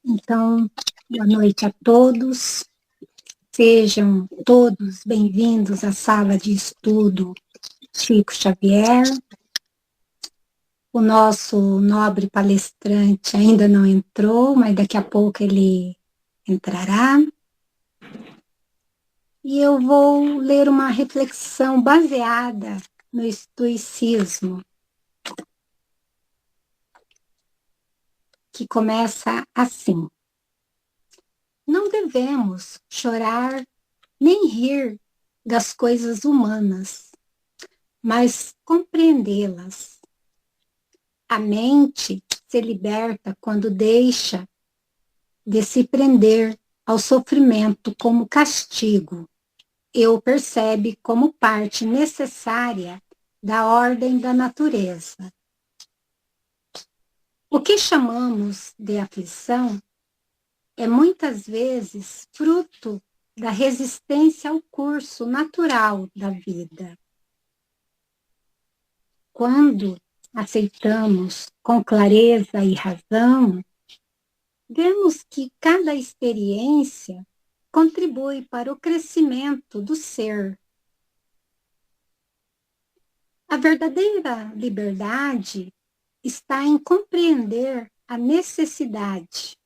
Então, boa noite a todos. Sejam todos bem-vindos à sala de estudo Chico Xavier. O nosso nobre palestrante ainda não entrou, mas daqui a pouco ele entrará. E eu vou ler uma reflexão baseada no estoicismo, que começa assim: não devemos chorar nem rir das coisas humanas, mas compreendê-las. A mente se liberta quando deixa de se prender ao sofrimento como castigo e o percebe como parte necessária da ordem da natureza. O que chamamos de aflição é muitas vezes fruto da resistência ao curso natural da vida. Quando aceitamos com clareza e razão, vemos que cada experiência contribui para o crescimento do ser. A verdadeira liberdade está em compreender a necessidade,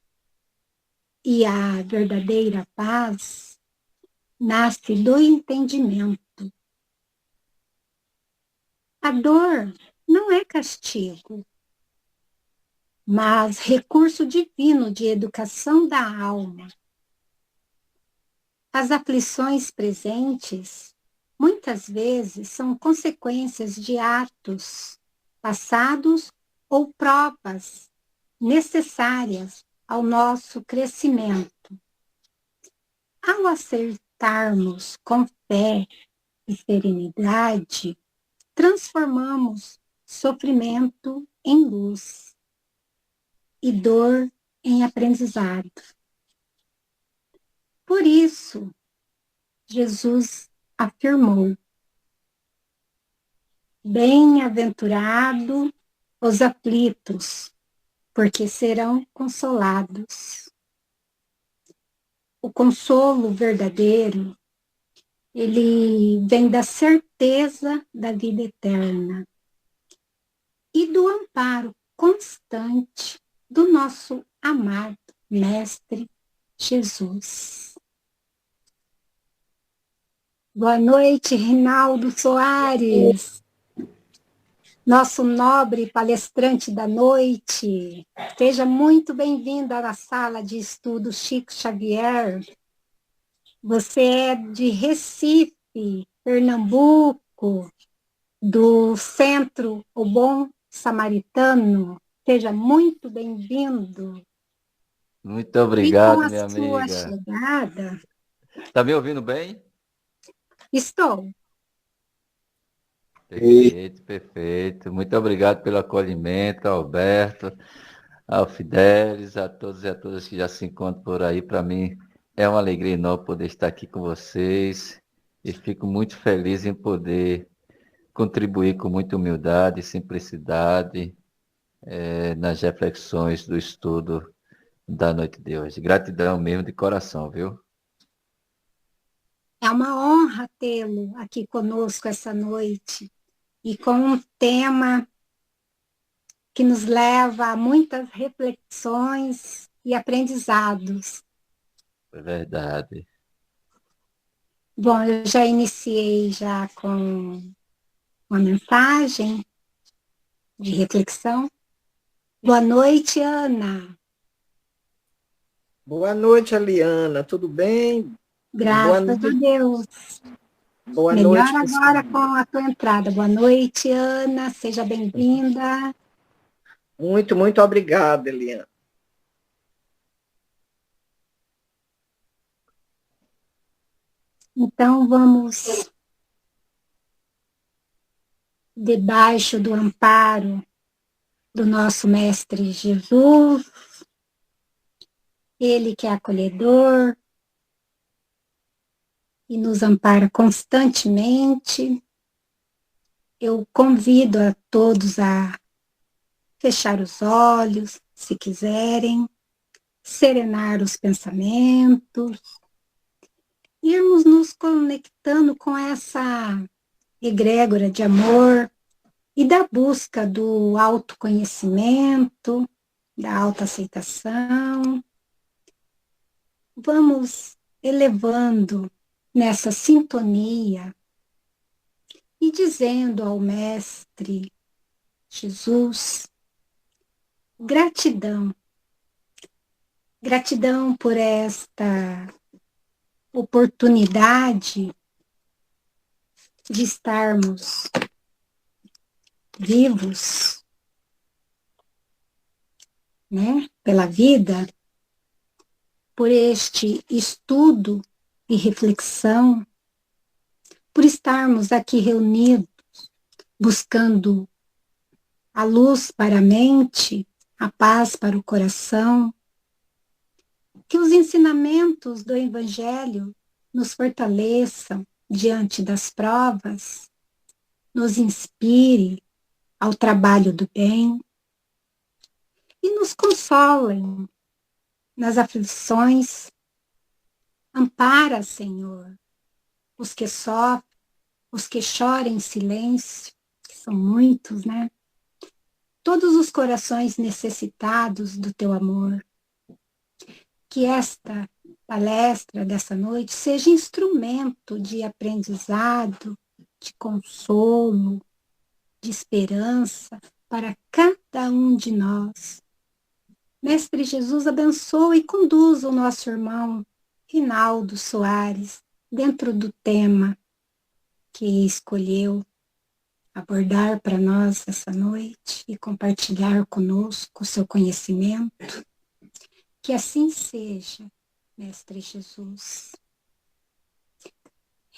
e a verdadeira paz nasce do entendimento. A dor não é castigo, mas recurso divino de educação da alma. As aflições presentes, muitas vezes, são consequências de atos passados ou provas necessárias ao nosso crescimento. Ao aceitarmos com fé e serenidade, transformamos sofrimento em luz e dor em aprendizado. Por isso, Jesus afirmou: bem-aventurado os aflitos, porque serão consolados. O consolo verdadeiro, ele vem da certeza da vida eterna e do amparo constante do nosso amado Mestre Jesus. Boa noite, Rinaldo Soares, nosso nobre palestrante da noite. Seja muito bem-vindo à sala de estudo Chico Xavier. Você é de Recife, Pernambuco, do Centro O Bom Samaritano. Seja muito bem-vindo. Muito E com obrigado, a minha sua amiga. chegada, Tá me ouvindo bem? estou. Perfeito, perfeito. Muito obrigado pelo acolhimento, Alberto, ao Fidelis, a todos e a todas que já se encontram por aí. Para mim é uma alegria enorme poder estar aqui com vocês e fico muito feliz em poder contribuir com muita humildade e simplicidade nas reflexões do estudo da noite de hoje. Gratidão mesmo de coração, viu? É uma honra tê-lo aqui conosco essa noite e com um tema que nos leva a muitas reflexões e aprendizados. É verdade. Bom, eu já iniciei já com uma mensagem de reflexão. Boa noite, Ana. Boa noite, Aliana. Tudo bem? Boa Graças a noite, Deus. boa Melhor noite, pessoal. agora com a tua entrada. Boa noite, Ana. Seja bem-vinda. Muito obrigado, Eliana. Então, vamos, debaixo do amparo do nosso Mestre Jesus, ele que é acolhedor e nos ampara constantemente. Eu convido a todos a fechar os olhos, se quiserem, serenar os pensamentos, irmos nos conectando com essa egrégora de amor e da busca do autoconhecimento, da autoaceitação. Vamos elevando nessa sintonia e dizendo ao Mestre Jesus, gratidão. Gratidão por esta oportunidade de estarmos vivos, né, pela vida, por este estudo e reflexão, por estarmos aqui reunidos, buscando a luz para a mente, a paz para o coração, que os ensinamentos do Evangelho nos fortaleçam diante das provas, nos inspire ao trabalho do bem e nos consolem nas aflições. Ampara, Senhor, os que sofrem, os que choram em silêncio, que são muitos, né? Todos os corações necessitados do teu amor. Que esta palestra dessa noite seja instrumento de aprendizado, de consolo, de esperança para cada um de nós. Mestre Jesus, abençoa e conduza o nosso irmão Rinaldo Soares dentro do tema que escolheu abordar para nós essa noite e compartilhar conosco o seu conhecimento. Que assim seja, Mestre Jesus.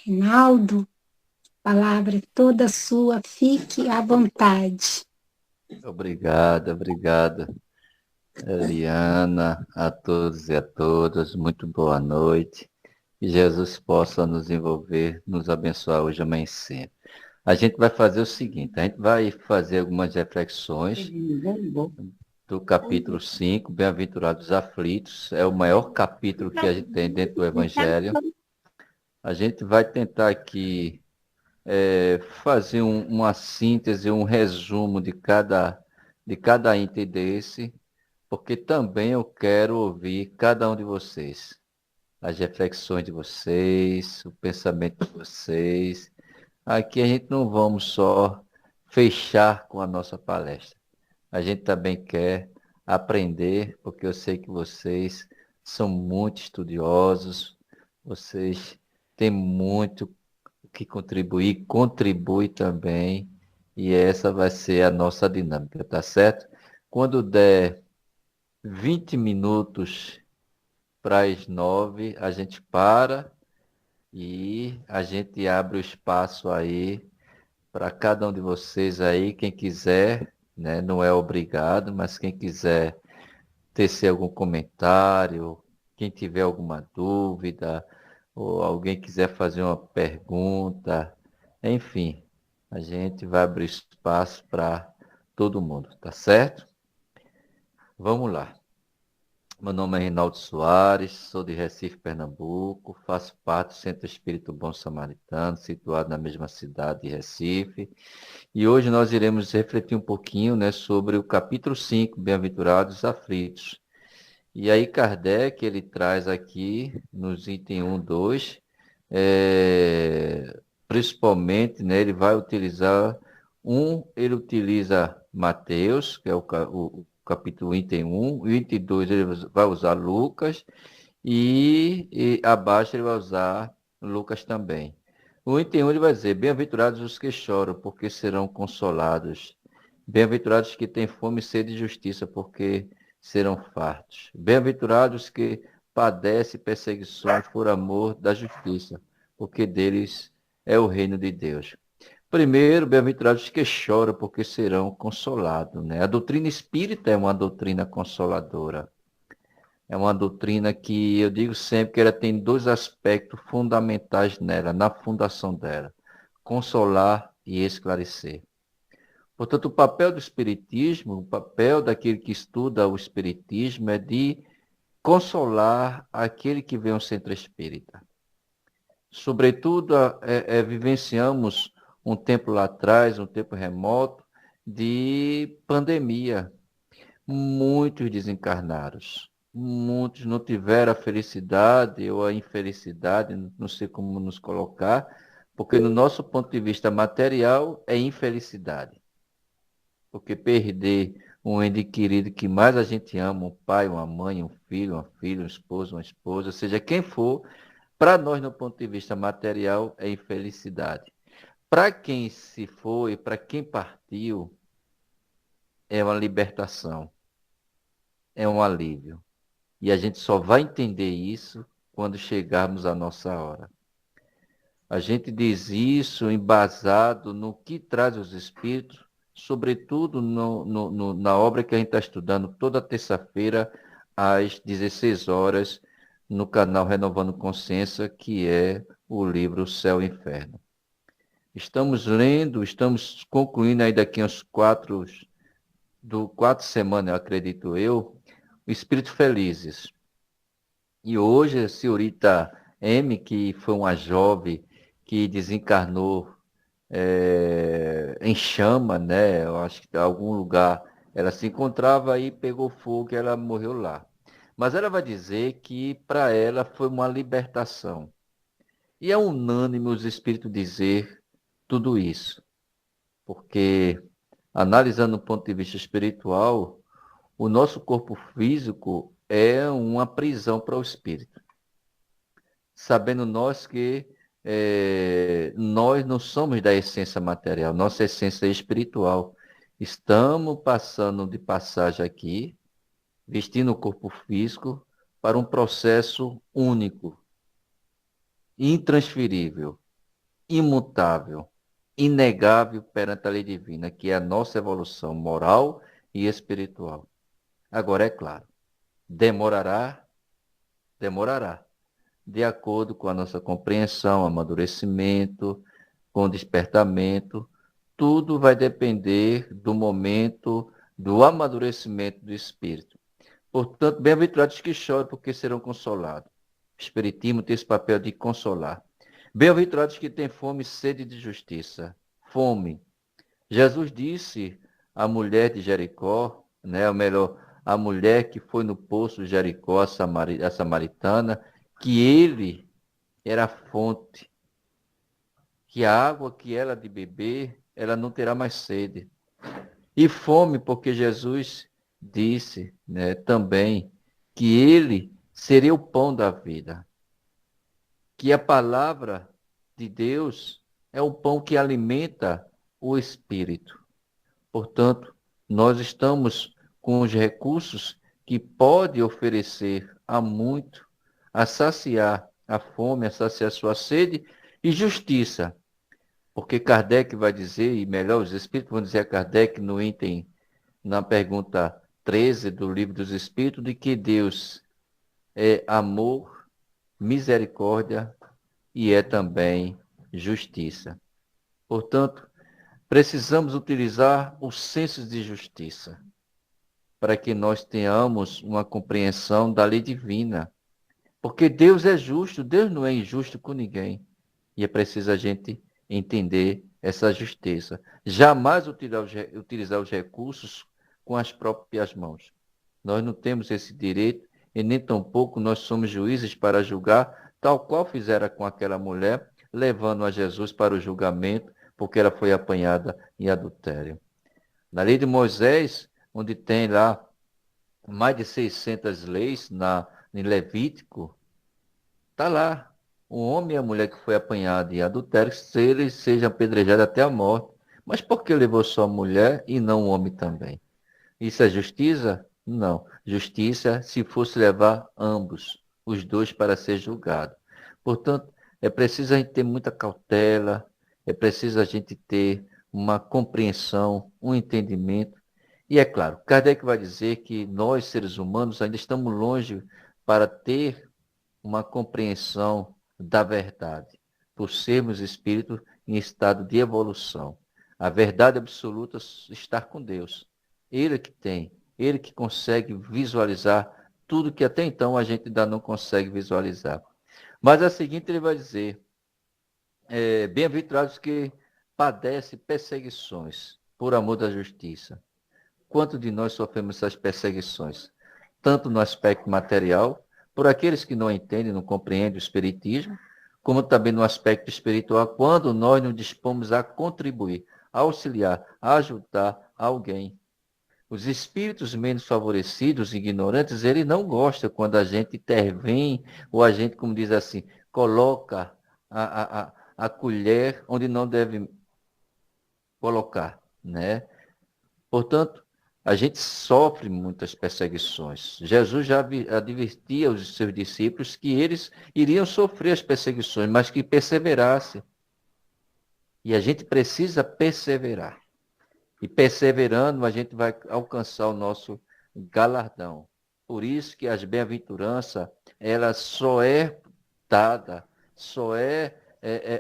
Rinaldo, a palavra é toda sua, fique à vontade. Obrigado, Eliana, a todos e a todas, muito boa noite. Que Jesus possa nos envolver, nos abençoar hoje amanhecer. A gente vai fazer o seguinte, a gente vai fazer algumas reflexões do capítulo 5, Bem-aventurados aflitos, é o maior capítulo que a gente tem dentro do Evangelho. A gente vai tentar aqui fazer uma síntese, um resumo de cada item desse, porque também eu quero ouvir cada um de vocês, as reflexões de vocês, o pensamento de vocês. Aqui a gente não vamos só fechar com a nossa palestra. A gente também quer aprender, porque eu sei que vocês são muito estudiosos, vocês têm muito que contribuir, contribui também, e essa vai ser a nossa dinâmica, tá certo? Quando der 20 minutos para as 9, a gente para e a gente abre o espaço aí para cada um de vocês aí, quem quiser, né? Não é obrigado, mas quem quiser tecer algum comentário, quem tiver alguma dúvida, ou alguém quiser fazer uma pergunta, enfim, a gente vai abrir espaço para todo mundo, tá certo? Vamos lá. Meu nome é Reinaldo Soares, sou de Recife, Pernambuco, faço parte do Centro Espírito Bom Samaritano, situado na mesma cidade de Recife. E hoje nós iremos refletir um pouquinho, né, sobre o capítulo 5, Bem-aventurados aflitos. E aí Kardec, ele traz aqui, nos itens 1, 2, principalmente, né, ele vai utilizar ele utiliza Mateus, que é o capítulo item 1, o item 2 ele vai usar Lucas, e abaixo ele vai usar Lucas também. O item 1 ele vai dizer, bem-aventurados os que choram, porque serão consolados. Bem-aventurados que têm fome e sede de justiça, porque serão fartos. Bem-aventurados que padecem perseguições por amor da justiça, porque deles é o reino de Deus. Primeiro, bem-aventurados que choram, porque serão consolados, né? A doutrina espírita é uma doutrina consoladora. É uma doutrina que eu digo sempre que ela tem dois aspectos fundamentais nela, na fundação dela: consolar e esclarecer. Portanto, o papel do espiritismo, o papel daquele que estuda o espiritismo é de consolar aquele que vem ao centro espírita. Sobretudo, vivenciamos um tempo lá atrás, um tempo remoto, de pandemia. Muitos desencarnados. Muitos não tiveram a felicidade ou a infelicidade, não sei como nos colocar, porque no nosso ponto de vista material é infelicidade. Porque perder um ente querido que mais a gente ama, um pai, uma mãe, um filho, um esposo, uma esposa, seja quem for, para nós, no ponto de vista material, é infelicidade. Para quem se foi, para quem partiu, é uma libertação, é um alívio. E a gente só vai entender isso quando chegarmos à nossa hora. A gente diz isso embasado no que traz os Espíritos, sobretudo na obra que a gente está estudando toda terça-feira, às 16 horas, no canal Renovando Consciência, que é o livro Céu e Inferno. Estamos lendo, estamos concluindo aí daqui uns 4 semanas, acredito eu, o Espírito Felizes. E hoje a senhorita M, que foi uma jovem que desencarnou em chama, né? Eu acho que em algum lugar ela se encontrava e pegou fogo e ela morreu lá. Mas ela vai dizer que para ela foi uma libertação. E é unânime os espíritos dizer tudo isso. Porque, analisando do ponto de vista espiritual, o nosso corpo físico é uma prisão para o espírito. Sabendo nós que nós não somos da essência material, nossa essência é espiritual. Estamos passando de passagem aqui, vestindo o corpo físico, para um processo único, intransferível, imutável, inegável perante a lei divina, que é a nossa evolução moral e espiritual. Agora, é claro, demorará, de acordo com a nossa compreensão, amadurecimento, com despertamento, tudo vai depender do momento do amadurecimento do espírito. Portanto, bem-aventurados que choram, porque serão consolados. O Espiritismo tem esse papel de consolar. Bem-aventurados que têm fome e sede de justiça. Fome. Jesus disse à mulher de Jericó, né, ou melhor, a mulher que foi no poço de Jericó, a samaritana, que ele era a fonte, que a água que ela de beber, ela não terá mais sede. E fome, porque Jesus disse, né, também que ele seria o pão da vida, que a palavra de Deus é o pão que alimenta o espírito. Portanto, nós estamos com os recursos que pode oferecer a muito, a saciar a fome, a saciar a sua sede, e justiça. Porque Kardec vai dizer, e melhor, os Espíritos vão dizer a Kardec no item, na pergunta 13 do Livro dos Espíritos, de que Deus é amor, misericórdia e é também justiça. Portanto, precisamos utilizar os sensos de justiça para que nós tenhamos uma compreensão da lei divina. Porque Deus é justo, Deus não é injusto com ninguém. E é preciso a gente entender essa justiça. Jamais utilizar os recursos com as próprias mãos. Nós não temos esse direito e nem tampouco nós somos juízes para julgar, tal qual fizeram com aquela mulher, levando a Jesus para o julgamento, porque ela foi apanhada em adultério. Na lei de Moisés, onde tem lá mais de 600 leis em Levítico, está lá. O homem e a mulher que foi apanhado em adultério, se eles sejam apedrejados até a morte. Mas por que levou só a mulher e não o homem também? Isso é justiça? Não. Justiça se fosse levar ambos, os dois, para ser julgado. Portanto, é preciso a gente ter muita cautela, é preciso a gente ter uma compreensão, um entendimento. E é claro, Kardec vai dizer que nós, seres humanos, ainda estamos longe para ter uma compreensão da verdade, por sermos espíritos em estado de evolução. A verdade absoluta está com Deus. Ele que tem, ele que consegue visualizar tudo que até então a gente ainda não consegue visualizar. Mas a seguinte ele vai dizer, bem-aventurados que padecem perseguições por amor da justiça. Quanto de nós sofremos essas perseguições? Tanto no aspecto material, por aqueles que não entendem, não compreendem o espiritismo, como também no aspecto espiritual, quando nós nos dispomos a contribuir, a auxiliar, a ajudar alguém. Os espíritos menos favorecidos, ignorantes, ele não gosta quando a gente intervém, ou a gente, como diz assim, coloca a colher onde não deve colocar, né? Portanto, a gente sofre muitas perseguições. Jesus já advertia os seus discípulos que eles iriam sofrer as perseguições, mas que perseverassem. E a gente precisa perseverar. E perseverando, a gente vai alcançar o nosso galardão. Por isso que as bem-aventuranças, ela só é dada, só é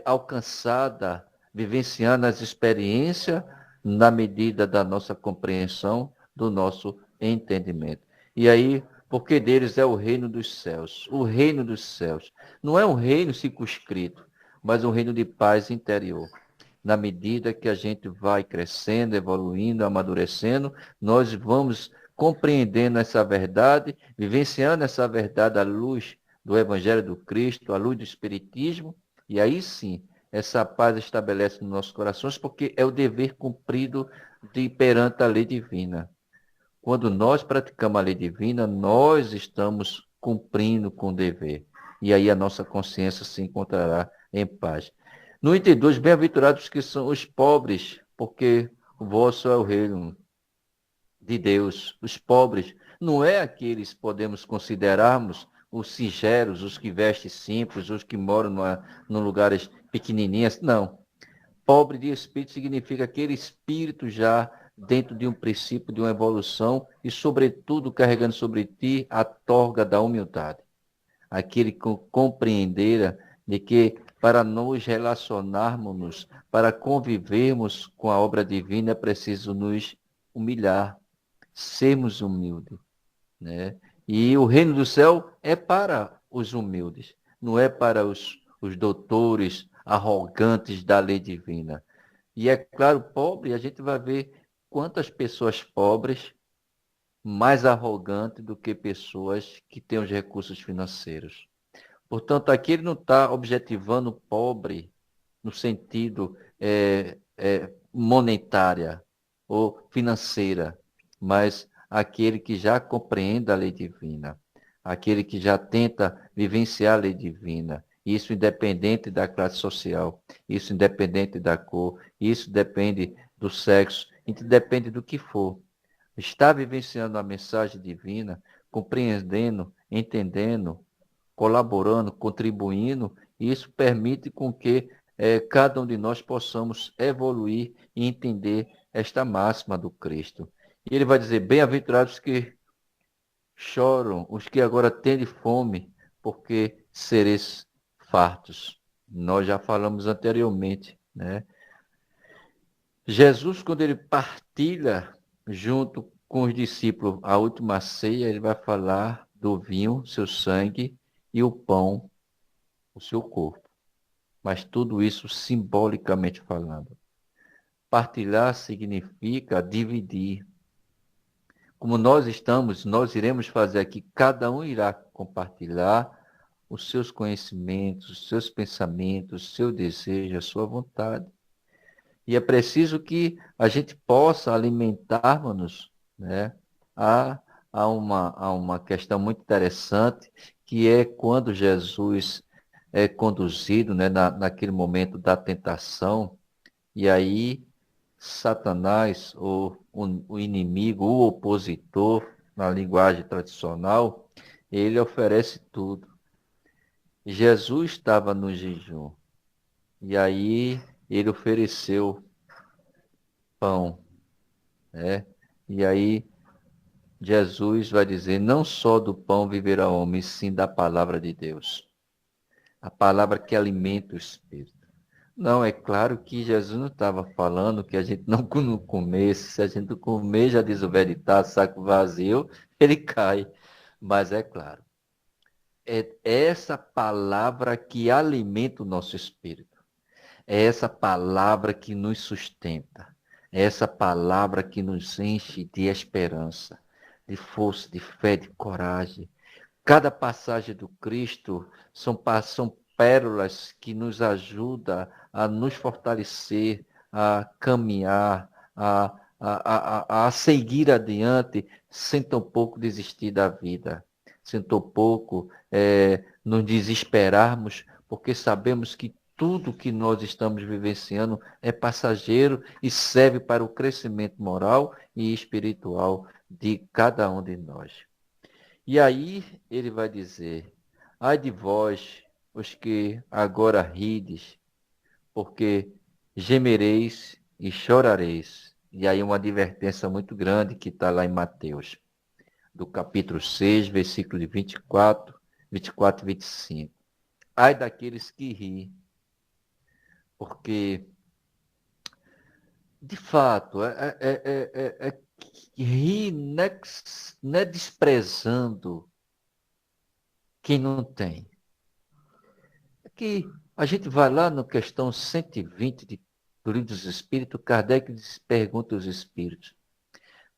alcançada, vivenciando as experiências na medida da nossa compreensão, do nosso entendimento. E aí, porque deles é o reino dos céus. O reino dos céus. Não é um reino circunscrito, mas um reino de paz interior. Na medida que a gente vai crescendo, evoluindo, amadurecendo, nós vamos compreendendo essa verdade, vivenciando essa verdade à luz do Evangelho do Cristo, à luz do Espiritismo, e aí sim, essa paz estabelece nos nossos corações, porque é o dever cumprido perante a lei divina. Quando nós praticamos a lei divina, nós estamos cumprindo com o dever. E aí a nossa consciência se encontrará em paz. No item 2, bem-aventurados que são os pobres, porque o vosso é o reino de Deus. Os pobres não é aqueles que podemos considerarmos os singeros, os que vestem simples, os que moram em lugares pequenininhos. Não. Pobre de espírito significa aquele espírito já dentro de um princípio, de uma evolução e, sobretudo, carregando sobre ti a torga da humildade. Aquele que compreendera de que para nos relacionarmos, para convivermos com a obra divina, é preciso nos humilhar, sermos humildes, né? E o reino do céu é para os humildes, não é para os doutores arrogantes da lei divina. E é claro, pobre, a gente vai ver quantas pessoas pobres mais arrogantes do que pessoas que têm os recursos financeiros. Portanto, aqui ele não está objetivando o pobre no sentido monetária ou financeira, mas aquele que já compreende a lei divina, aquele que já tenta vivenciar a lei divina, isso independente da classe social, isso independente da cor, isso depende do sexo, depende do que for. Está vivenciando a mensagem divina, compreendendo, entendendo, colaborando, contribuindo, e isso permite com que cada um de nós possamos evoluir e entender esta máxima do Cristo. E ele vai dizer, bem-aventurados que choram, os que agora têm fome, porque sereis fartos. Nós já falamos anteriormente, né? Jesus, quando ele partilha junto com os discípulos a última ceia, ele vai falar do vinho, seu sangue, e o pão, o seu corpo. Mas tudo isso simbolicamente falando. Partilhar significa dividir. Como nós estamos, nós iremos fazer aqui, cada um irá compartilhar os seus conhecimentos, os seus pensamentos, o seu desejo, a sua vontade. E é preciso que a gente possa alimentar-nos, né, a uma questão muito interessante, que é quando Jesus é conduzido, né, naquele momento da tentação, e aí Satanás, ou o inimigo, o opositor, na linguagem tradicional, ele oferece tudo. Jesus estava no jejum, e aí ele ofereceu pão, né? E aí Jesus vai dizer, não só do pão viverá o homem, sim da palavra de Deus. A palavra que alimenta o espírito. Não, é claro que Jesus não estava falando que a gente não comesse. Se a gente não comer, já diz o veritado, saco vazio, ele cai. Mas é claro, é essa palavra que alimenta o nosso espírito. É essa palavra que nos sustenta. É essa palavra que nos enche de esperança, de força, de fé, de coragem. Cada passagem do Cristo são pérolas que nos ajudam a nos fortalecer, a caminhar, a seguir adiante, sem tão pouco desistir da vida, sem tão pouco nos desesperarmos, porque sabemos que tudo que nós estamos vivenciando é passageiro e serve para o crescimento moral e espiritual de cada um de nós. E aí ele vai dizer, ai de vós, os que agora rides, porque gemereis e chorareis. E aí uma advertência muito grande que está lá em Mateus, do capítulo 6, versículo de 24 e 25. Ai daqueles que riem, porque, de fato, rir não é desprezando quem não tem. É que a gente vai lá na questão 120 do Livro dos Espíritos, Kardec pergunta aos Espíritos,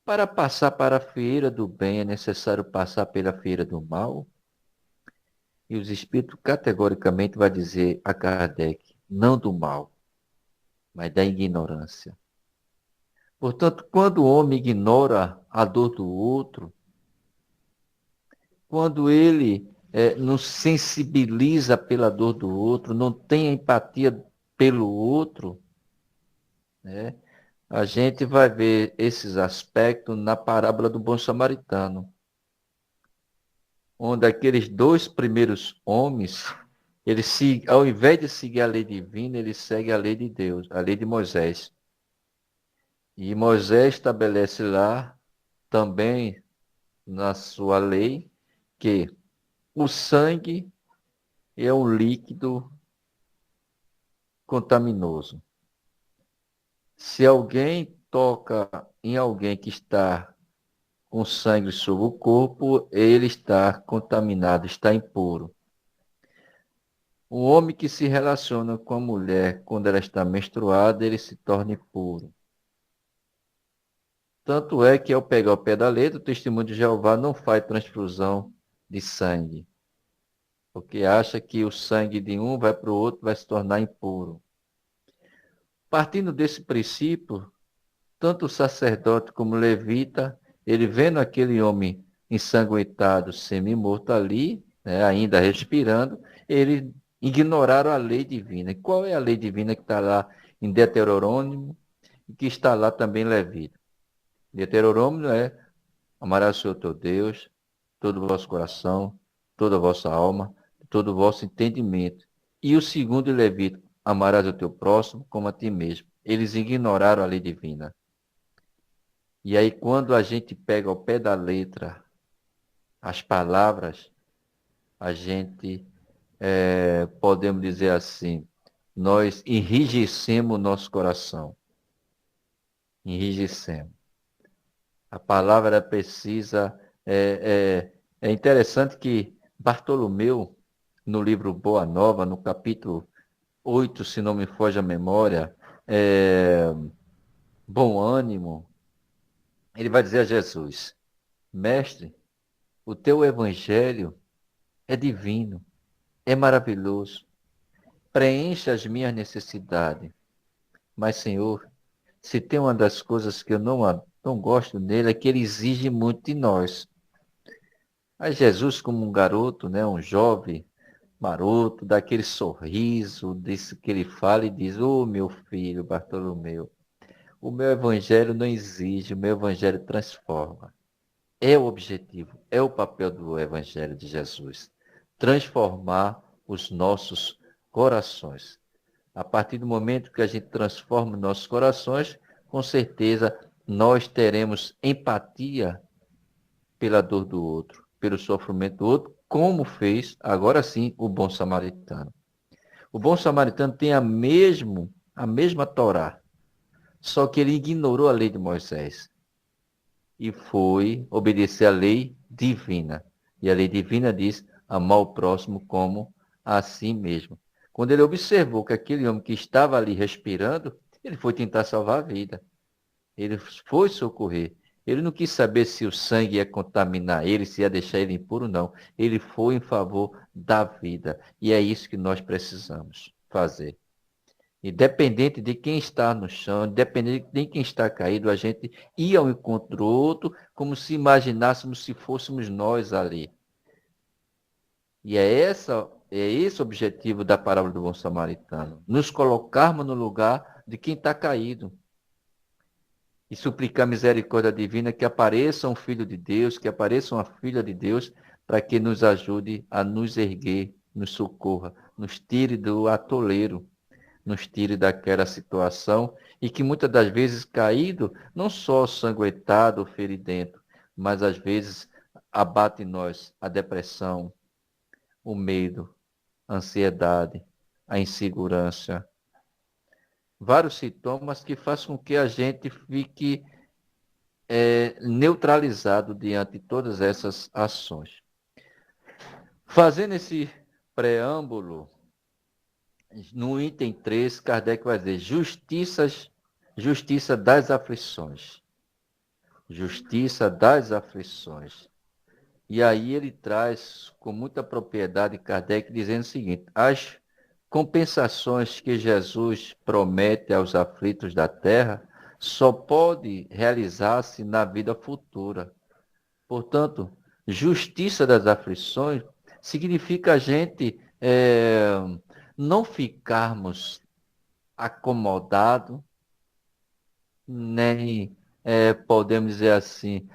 para passar para a feira do bem é necessário passar pela feira do mal? E os Espíritos categoricamente vai dizer a Kardec, não do mal, mas da ignorância. Portanto, quando o homem ignora a dor do outro, quando ele não sensibiliza pela dor do outro, não tem empatia pelo outro, né, a gente vai ver esses aspectos na parábola do bom samaritano, onde aqueles dois primeiros homens, eles, ao invés de seguir a lei divina, eles seguem a lei de Deus, a lei de Moisés. E Moisés estabelece lá, também na sua lei, que o sangue é um líquido contaminoso. Se alguém toca em alguém que está com sangue sobre o corpo, ele está contaminado, está impuro. O homem que se relaciona com a mulher quando ela está menstruada, ele se torna impuro. Tanto é que ao pegar o pé da letra, o testemunho de Jeová não faz transfusão de sangue, porque acha que o sangue de um vai para o outro, vai se tornar impuro. Partindo desse princípio, tanto o sacerdote como o levita, ele vendo aquele homem ensanguentado, semi-morto ali, né, ainda respirando, eles ignoraram a lei divina. E qual é a lei divina que está lá em Deuteronômio e que está lá também em Levita? Deuteronômio é amarás o Senhor teu Deus, todo o vosso coração, toda a vossa alma, todo o vosso entendimento. E o segundo Levítico, amarás o teu próximo como a ti mesmo. Eles ignoraram a lei divina. E aí, quando a gente pega ao pé da letra as palavras, a gente, podemos dizer assim, nós enrijecemos o nosso coração. Enrijecemos. A palavra precisa... É interessante que Bartolomeu, no livro Boa Nova, no capítulo 8, se não me foge a memória, Bom Ânimo, ele vai dizer a Jesus, Mestre, o teu evangelho é divino, é maravilhoso, preenche as minhas necessidades. Mas, Senhor, se tem uma das coisas que eu não gosto nele, é que ele exige muito de nós. Aí Jesus, como um garoto, né, um jovem, maroto, dá aquele sorriso, disso que ele fala e diz, ô meu filho Bartolomeu, o meu evangelho não exige, o meu evangelho transforma. É o objetivo, é o papel do evangelho de Jesus. Transformar os nossos corações. A partir do momento que a gente transforma os nossos corações, com certeza nós teremos empatia pela dor do outro, pelo sofrimento do outro, como fez, agora sim, o bom samaritano. O bom samaritano tem a mesma Torá, só que ele ignorou a lei de Moisés e foi obedecer à lei divina. E a lei divina diz amar o próximo como a si mesmo. Quando ele observou que aquele homem que estava ali respirando, ele foi tentar salvar a vida. Ele foi socorrer. Ele não quis saber se o sangue ia contaminar ele, se ia deixar ele impuro, não. Ele foi em favor da vida. E é isso que nós precisamos fazer. Independente de quem está no chão, independente de quem está caído, a gente ia ao encontro do outro como se imaginássemos se fôssemos nós ali. E é esse o objetivo da parábola do bom samaritano. Nos colocarmos no lugar de quem está caído. E suplicar a misericórdia divina que apareça um filho de Deus, que apareça uma filha de Deus, para que nos ajude a nos erguer, nos socorra, nos tire do atoleiro, nos tire daquela situação e que muitas das vezes caído, não só sanguentado, feridento, mas às vezes abate em nós a depressão, o medo, a ansiedade, a insegurança. Vários sintomas que fazem com que a gente fique neutralizado diante de todas essas ações. Fazendo esse preâmbulo, no item 3, Kardec vai dizer justiça das aflições. Justiça das aflições. E aí ele traz com muita propriedade Kardec dizendo o seguinte: as compensações que Jesus promete aos aflitos da terra só pode realizar-se na vida futura. Portanto, justiça das aflições significa a gente não ficarmos acomodados, nem podemos dizer assim,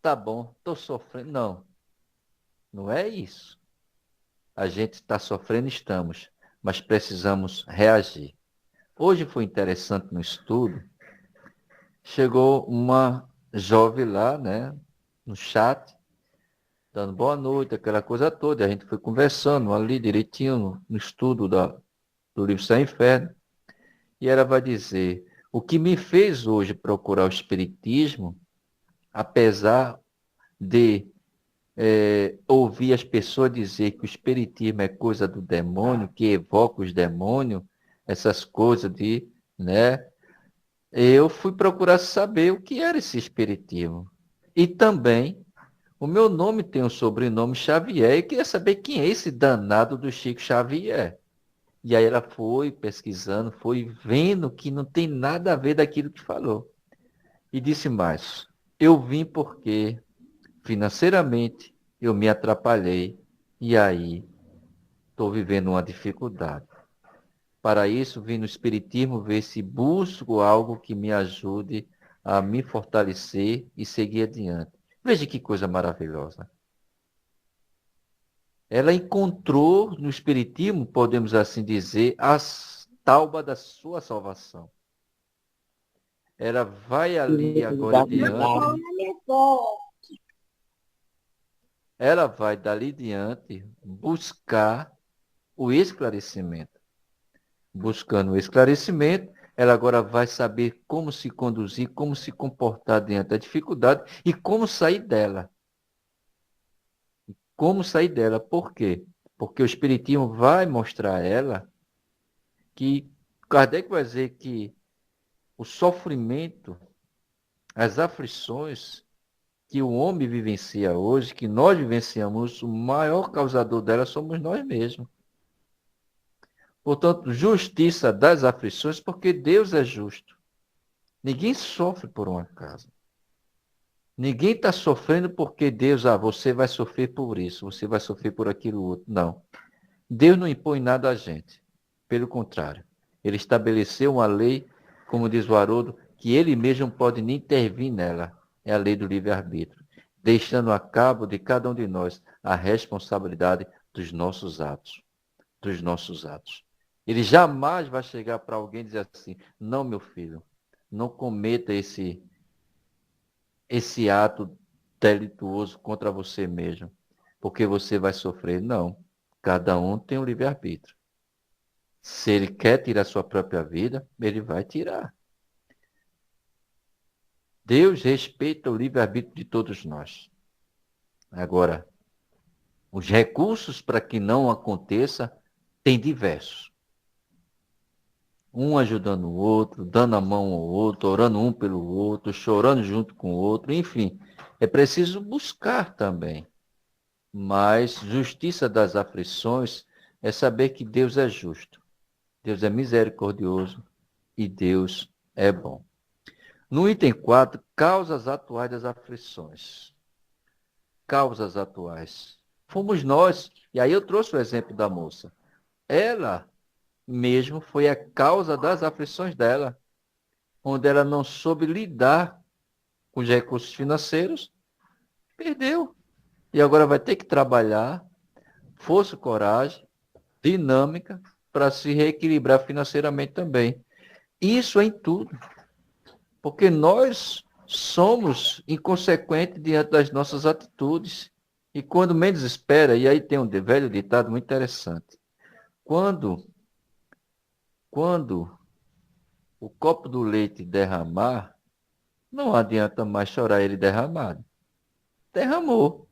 tá bom, estou sofrendo. Não, não é isso. A gente está sofrendo, estamos, mas precisamos reagir. Hoje foi interessante no estudo, chegou uma jovem lá, né, no chat, dando boa noite, aquela coisa toda, e a gente foi conversando ali direitinho no estudo do livro Céu e Inferno, e ela vai dizer, o que me fez hoje procurar o Espiritismo, apesar de ouvir as pessoas dizer que o espiritismo é coisa do demônio, que evoca os demônios, essas coisas de, né? Eu fui procurar saber o que era esse espiritismo. E também, o meu nome tem o sobrenome Xavier, e queria saber quem é esse danado do Chico Xavier. E aí ela foi pesquisando, foi vendo que não tem nada a ver daquilo que falou. E disse mais, eu vim porque financeiramente eu me atrapalhei e aí estou vivendo uma dificuldade. Para isso, vim no Espiritismo ver se busco algo que me ajude a me fortalecer e seguir adiante. Veja que coisa maravilhosa. Ela encontrou no Espiritismo, podemos assim dizer, a tauba da sua salvação. Ela vai ali agora adiante. Ela vai dali diante buscar o esclarecimento. Buscando o esclarecimento, ela agora vai saber como se conduzir, como se comportar diante da dificuldade e como sair dela. Como sair dela? Por quê? Porque o Espiritismo vai mostrar a ela que Kardec vai dizer que o sofrimento, as aflições que o homem vivencia hoje, que nós vivenciamos, o maior causador dela somos nós mesmos. Portanto, justiça das aflições, porque Deus é justo. Ninguém sofre por um acaso. Ninguém está sofrendo porque Deus, você vai sofrer por isso, você vai sofrer por aquilo outro. Não. Deus não impõe nada a gente. Pelo contrário. Ele estabeleceu uma lei, como diz o Haroldo, que ele mesmo pode nem intervir nela. É a lei do livre-arbítrio. Deixando a cabo de cada um de nós a responsabilidade dos nossos atos. Dos nossos atos. Ele jamais vai chegar para alguém e dizer assim, não, meu filho, não cometa esse ato delituoso contra você mesmo, porque você vai sofrer. Não. Cada um tem um livre-arbítrio. Se ele quer tirar sua própria vida, ele vai tirar. Deus respeita o livre-arbítrio de todos nós. Agora, Os recursos para que não aconteça tem diversos. Um ajudando o outro, dando a mão ao outro, orando um pelo outro, chorando junto com o outro, enfim. É preciso buscar também. Mas justiça das aflições é saber que Deus é justo, Deus é misericordioso e Deus é bom. No item 4, causas atuais das aflições. Causas atuais. Fomos nós, e aí eu trouxe o exemplo da moça. Ela mesmo foi a causa das aflições dela, onde ela não soube lidar com os recursos financeiros, perdeu. E agora vai ter que trabalhar, força, coragem, dinâmica, para se reequilibrar financeiramente também. Isso em tudo. Porque nós somos inconsequentes diante das nossas atitudes. E quando menos espera, e aí tem um velho ditado muito interessante. Quando o copo do leite derramar, não adianta mais chorar ele derramado. Derramou.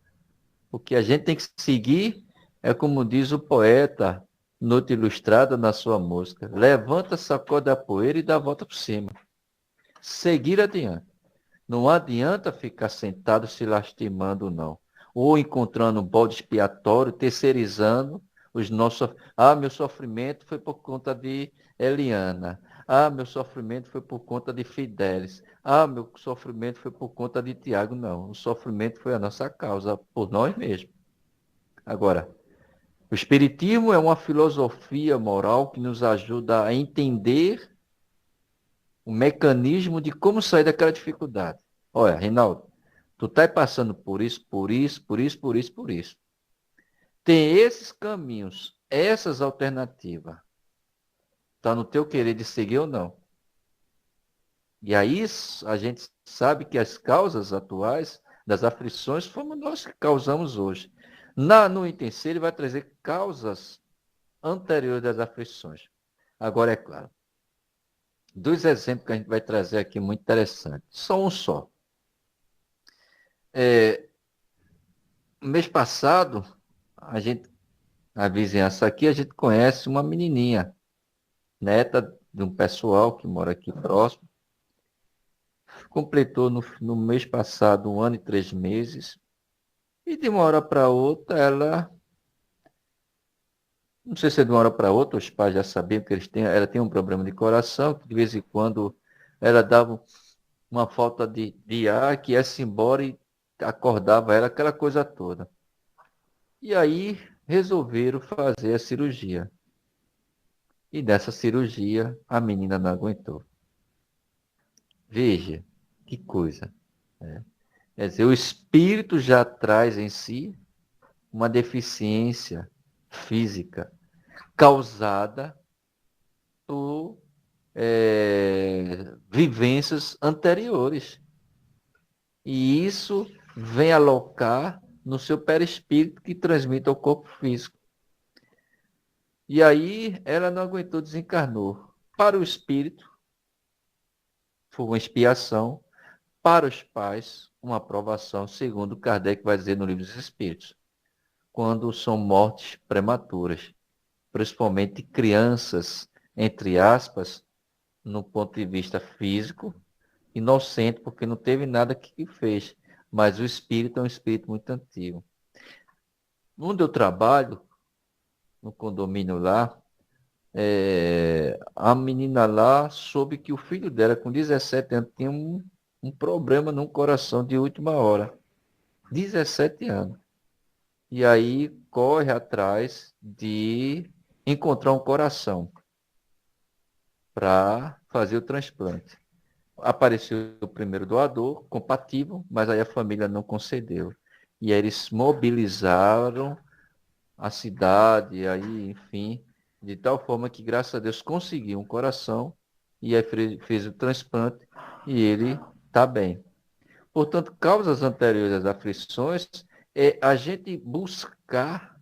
O que a gente tem que seguir é como diz o poeta Noite Ilustrada na sua música. Levanta, sacode a poeira e dá a volta por cima. Seguir adiante. Não adianta ficar sentado se lastimando, não. Ou encontrando um bode expiatório, terceirizando os nossos. Ah, meu sofrimento foi por conta de Eliana. Ah, meu sofrimento foi por conta de Fidelis. Ah, meu sofrimento foi por conta de Tiago. Não, o sofrimento foi a nossa causa, por nós mesmos. Agora, o Espiritismo é uma filosofia moral que nos ajuda a entender o mecanismo de como sair daquela dificuldade. Olha, Reinaldo, tu tá passando por isso, por isso, por isso, por isso, por isso. Tem esses caminhos, essas alternativas. Está no teu querer de seguir ou não. E aí a gente sabe que as causas atuais das aflições fomos nós que causamos hoje. No item C, ele vai trazer causas anteriores das aflições. Agora, é claro, dois exemplos que a gente vai trazer aqui muito interessantes. Só um só. Mês passado, a vizinhança aqui, a gente conhece uma menininha, neta de um pessoal que mora aqui próximo. Completou no mês passado 1 ano e 3 meses. E de uma hora para outra, não sei se é de uma hora para outra, os pais já sabiam que ela tinha um problema de coração, que de vez em quando ela dava uma falta de ar, que ia-se embora e acordava ela, aquela coisa toda. E aí resolveram fazer a cirurgia. E nessa cirurgia, a menina não aguentou. Veja, que coisa. Né? Quer dizer, o espírito já traz em si uma deficiência física causada por vivências anteriores. E isso vem alocar no seu perispírito que transmite ao corpo físico. E aí ela não aguentou, desencarnou. Para o espírito, foi uma expiação. Para os pais, uma aprovação, segundo Kardec vai dizer no Livro dos Espíritos, quando são mortes prematuras, principalmente crianças, entre aspas, no ponto de vista físico, inocente, porque não teve nada que fez, mas o espírito é um espírito muito antigo. Onde eu trabalho, no condomínio lá, a menina lá soube que o filho dela, com 17 anos, tinha um problema no coração de última hora. 17 anos. E aí corre atrás de encontrar um coração para fazer o transplante. Apareceu o primeiro doador, compatível, mas aí a família não concedeu. E aí eles mobilizaram a cidade, aí, enfim, de tal forma que, graças a Deus, conseguiu um coração e aí fez o transplante e ele está bem. Portanto, causas anteriores às aflições é a gente buscar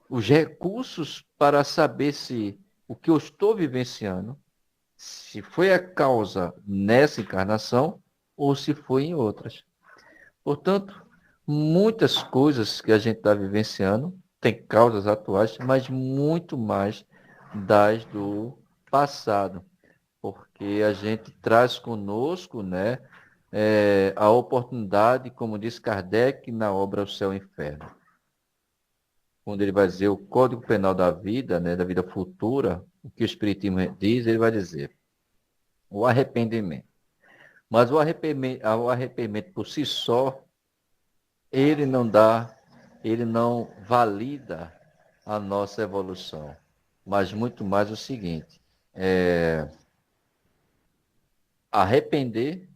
os recursos para saber se o que eu estou vivenciando, se foi a causa nessa encarnação ou se foi em outras. Portanto, muitas coisas que a gente está vivenciando tem causas atuais, mas muito mais das do passado, porque a gente traz conosco, né, a oportunidade, como diz Kardec na obra O Céu e o Inferno, quando ele vai dizer o Código Penal da vida, né, da vida futura, o que o Espiritismo diz, ele vai dizer o arrependimento. Mas o arrependimento por si só, ele não valida a nossa evolução. Mas muito mais o seguinte, arrepender,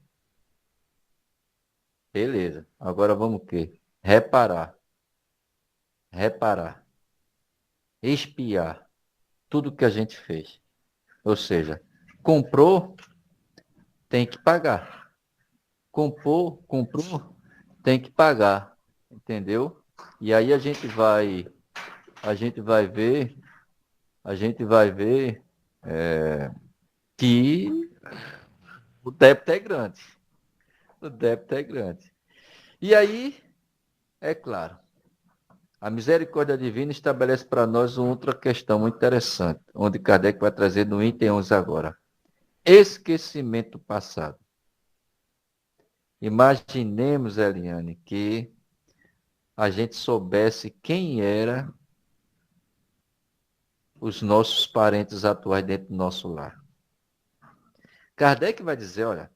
beleza. Agora vamos o quê? Reparar, expiar tudo que a gente fez. Ou seja, comprou, tem que pagar. Comprou, tem que pagar. Entendeu? E aí a gente vai ver, a gente vai ver que o débito é grande. O débito é grande. E aí, é claro, a misericórdia divina estabelece para nós outra questão muito interessante, onde Kardec vai trazer no item 11 agora. Esquecimento passado. Imaginemos, Eliane, que a gente soubesse quem eram os nossos parentes atuais dentro do nosso lar. Kardec vai dizer, olha,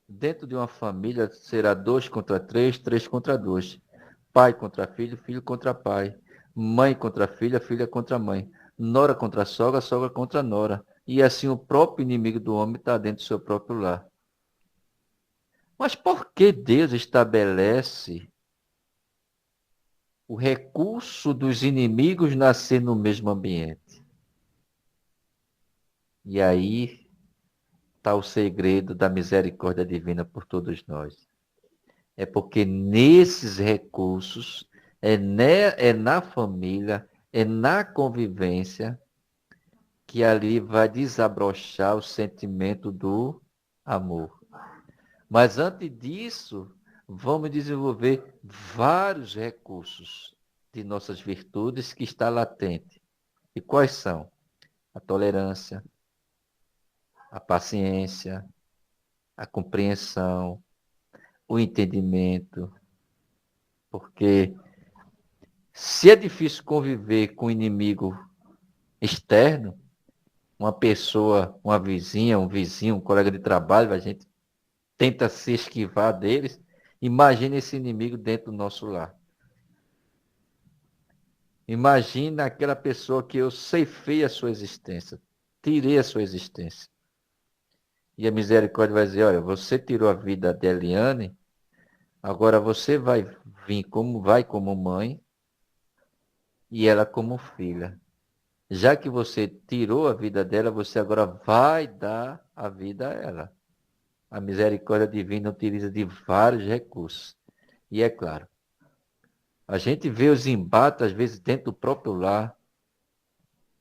dentro de uma família será 2 contra 3, 3 contra 2. Pai contra filho, filho contra pai. Mãe contra filha, filha contra mãe. Nora contra sogra, sogra contra nora. E assim o próprio inimigo do homem está dentro do seu próprio lar. Mas por que Deus estabelece o recurso dos inimigos nascer no mesmo ambiente? E aí está o segredo da misericórdia divina por todos nós. É porque nesses recursos, é na família, é na convivência, que ali vai desabrochar o sentimento do amor. Mas antes disso, vamos desenvolver vários recursos de nossas virtudes que está latente. E quais são? A tolerância, a paciência, a compreensão, o entendimento. Porque se é difícil conviver com um inimigo externo, uma pessoa, uma vizinha, um vizinho, um colega de trabalho, a gente tenta se esquivar deles, imagine esse inimigo dentro do nosso lar. Imagina aquela pessoa que eu ceifei a sua existência, tirei a sua existência. E a misericórdia vai dizer, olha, você tirou a vida de Eliane, agora você vai vir como mãe e ela como filha. Já que você tirou a vida dela, você agora vai dar a vida a ela. A misericórdia divina utiliza de vários recursos. E é claro, a gente vê os embates, às vezes, dentro do próprio lar.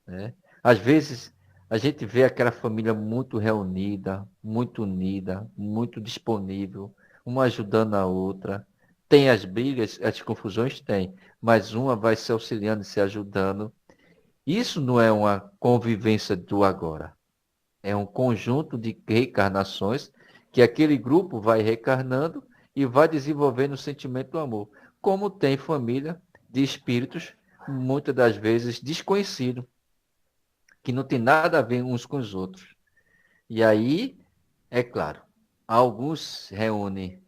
Né? Às vezes, a gente vê aquela família muito reunida, muito unida, muito disponível, uma ajudando a outra. Tem as brigas, as confusões? Tem, mas uma vai se auxiliando e se ajudando. Isso não é uma convivência do agora. É um conjunto de reencarnações que aquele grupo vai reencarnando e vai desenvolvendo o sentimento do amor. Como tem família de espíritos, muitas das vezes desconhecidos, que não tem nada a ver uns com os outros. E aí, é claro, alguns reúnem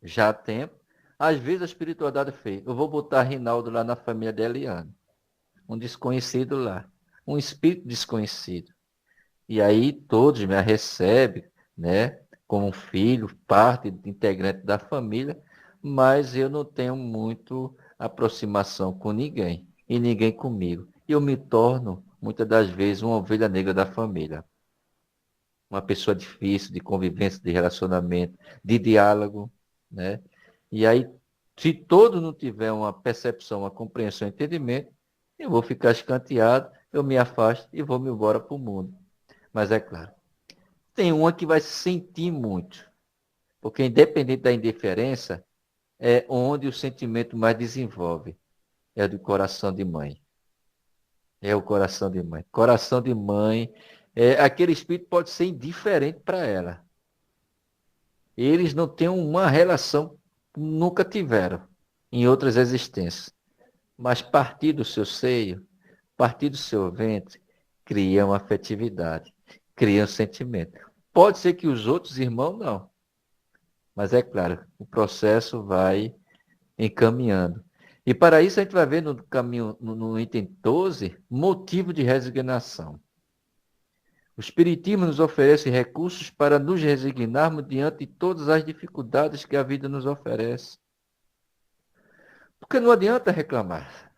já há tempo, às vezes a espiritualidade fez, eu vou botar Rinaldo lá na família de Eliane, um desconhecido lá, um espírito desconhecido. E aí todos me recebem, né, como um filho, parte integrante da família, mas eu não tenho muito aproximação com ninguém, e ninguém comigo. E eu me torno, muitas das vezes, uma ovelha negra da família. Uma pessoa difícil de convivência, de relacionamento, de diálogo, né? E aí, se todo não tiver uma percepção, uma compreensão, um entendimento, eu vou ficar escanteado, eu me afasto e vou me embora para o mundo. Mas é claro, tem uma que vai se sentir muito. Porque independente da indiferença, é onde o sentimento mais desenvolve. É do coração de mãe. É o coração de mãe. Coração de mãe, aquele espírito pode ser indiferente para ela. Eles não têm uma relação, nunca tiveram, em outras existências. Mas partir do seu seio, partir do seu ventre, criam afetividade, criam sentimento. Pode ser que os outros irmãos não. Mas é claro, o processo vai encaminhando. E para isso a gente vai ver no caminho, no item 12, motivo de resignação. O Espiritismo nos oferece recursos para nos resignarmos diante de todas as dificuldades que a vida nos oferece. Porque não adianta reclamar.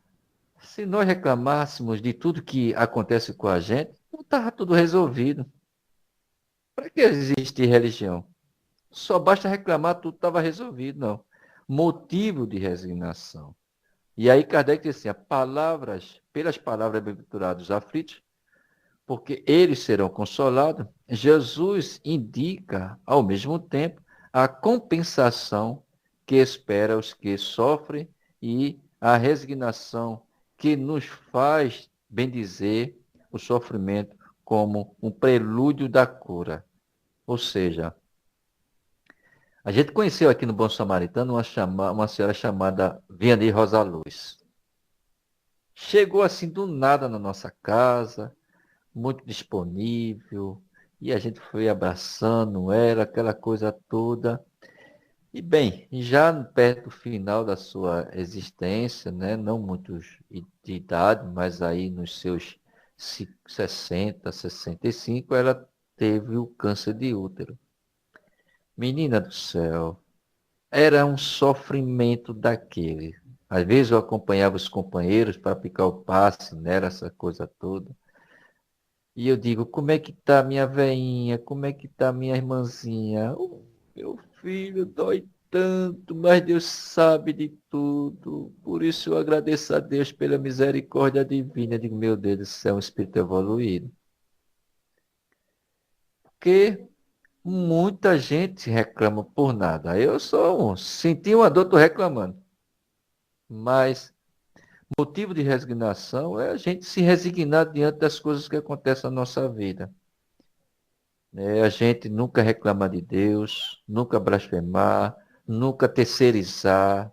Se nós reclamássemos de tudo que acontece com a gente, não estava tudo resolvido. Para que existe religião? Só basta reclamar, tudo estava resolvido, não. Motivo de resignação. E aí Kardec diz assim, pelas palavras bem-aventurados aflitos, porque eles serão consolados, Jesus indica, ao mesmo tempo, a compensação que espera os que sofrem e a resignação que nos faz bendizer o sofrimento como um prelúdio da cura. Ou seja, a gente conheceu aqui no Bom Samaritano uma senhora chamada Vianney Rosa Luz. Chegou assim do nada na nossa casa, muito disponível, e a gente foi abraçando ela, aquela coisa toda. E bem, já perto do final da sua existência, né, não muito de idade, mas aí nos seus 60, 65, ela teve o câncer de útero. Menina do céu, era um sofrimento daquele. Às vezes eu acompanhava os companheiros para picar o passe nela, essa coisa toda. E eu digo, como é que está minha veinha? Como é que está minha irmãzinha? Oh, meu filho, dói tanto, mas Deus sabe de tudo. Por isso eu agradeço a Deus pela misericórdia divina. Eu digo, meu Deus do céu, um espírito evoluído. Porque muita gente reclama por nada. Eu sou um. Senti uma dor, estou reclamando. Mas motivo de resignação é a gente se resignar diante das coisas que acontecem na nossa vida. A gente nunca reclamar de Deus, nunca blasfemar, nunca terceirizar,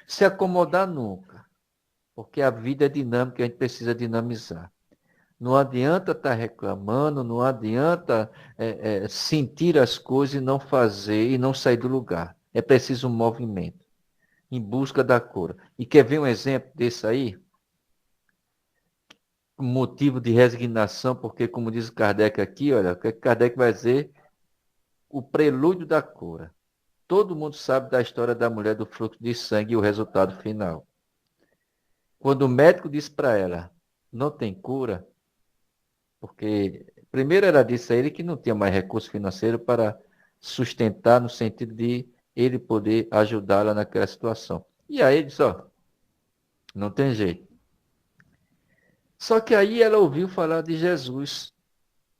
se acomodar nunca. Porque a vida é dinâmica e a gente precisa dinamizar. Não adianta estar reclamando, não adianta sentir as coisas e não fazer e não sair do lugar. É preciso um movimento em busca da cura. E quer ver um exemplo desse aí? Um motivo de resignação, porque como diz Kardec aqui, olha, o que Kardec vai dizer? O prelúdio da cura. Todo mundo sabe da história da mulher do fluxo de sangue e o resultado final. Quando o médico disse para ela, não tem cura, porque primeiro ela disse a ele que não tinha mais recurso financeiro para sustentar no sentido de ele poder ajudá-la naquela situação. E aí ele disse, ó, não tem jeito. Só que aí ela ouviu falar de Jesus.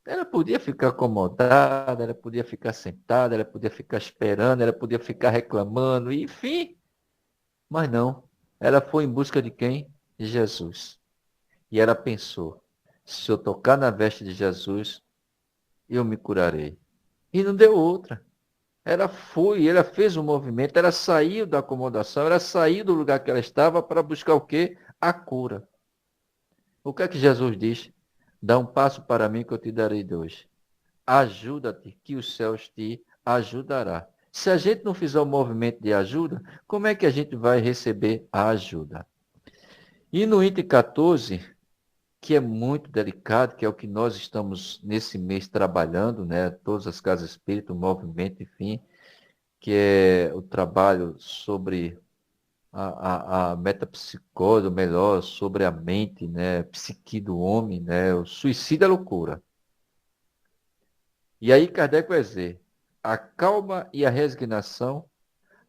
Ela podia ficar acomodada, ela podia ficar sentada, ela podia ficar esperando, ela podia ficar reclamando, enfim. Mas não. Ela foi em busca de quem? De Jesus. E ela pensou, se eu tocar na veste de Jesus, eu me curarei. E não deu outra. Ela foi, ela fez um movimento, ela saiu da acomodação, ela saiu do lugar que ela estava para buscar o quê? A cura. O que é que Jesus diz? Dá um passo para mim que eu te darei dois. Ajuda-te, que os céus te ajudará. Se a gente não fizer o movimento de ajuda, como é que a gente vai receber a ajuda? E no item 14, que é muito delicado, que é o que nós estamos nesse mês trabalhando, né? Todas as casas espíritas, o movimento, enfim, que é o trabalho sobre a metapsicose, ou melhor, sobre a mente, né? Psique do homem, né? O suicídio é loucura. E aí Kardec vai dizer, a calma e a resignação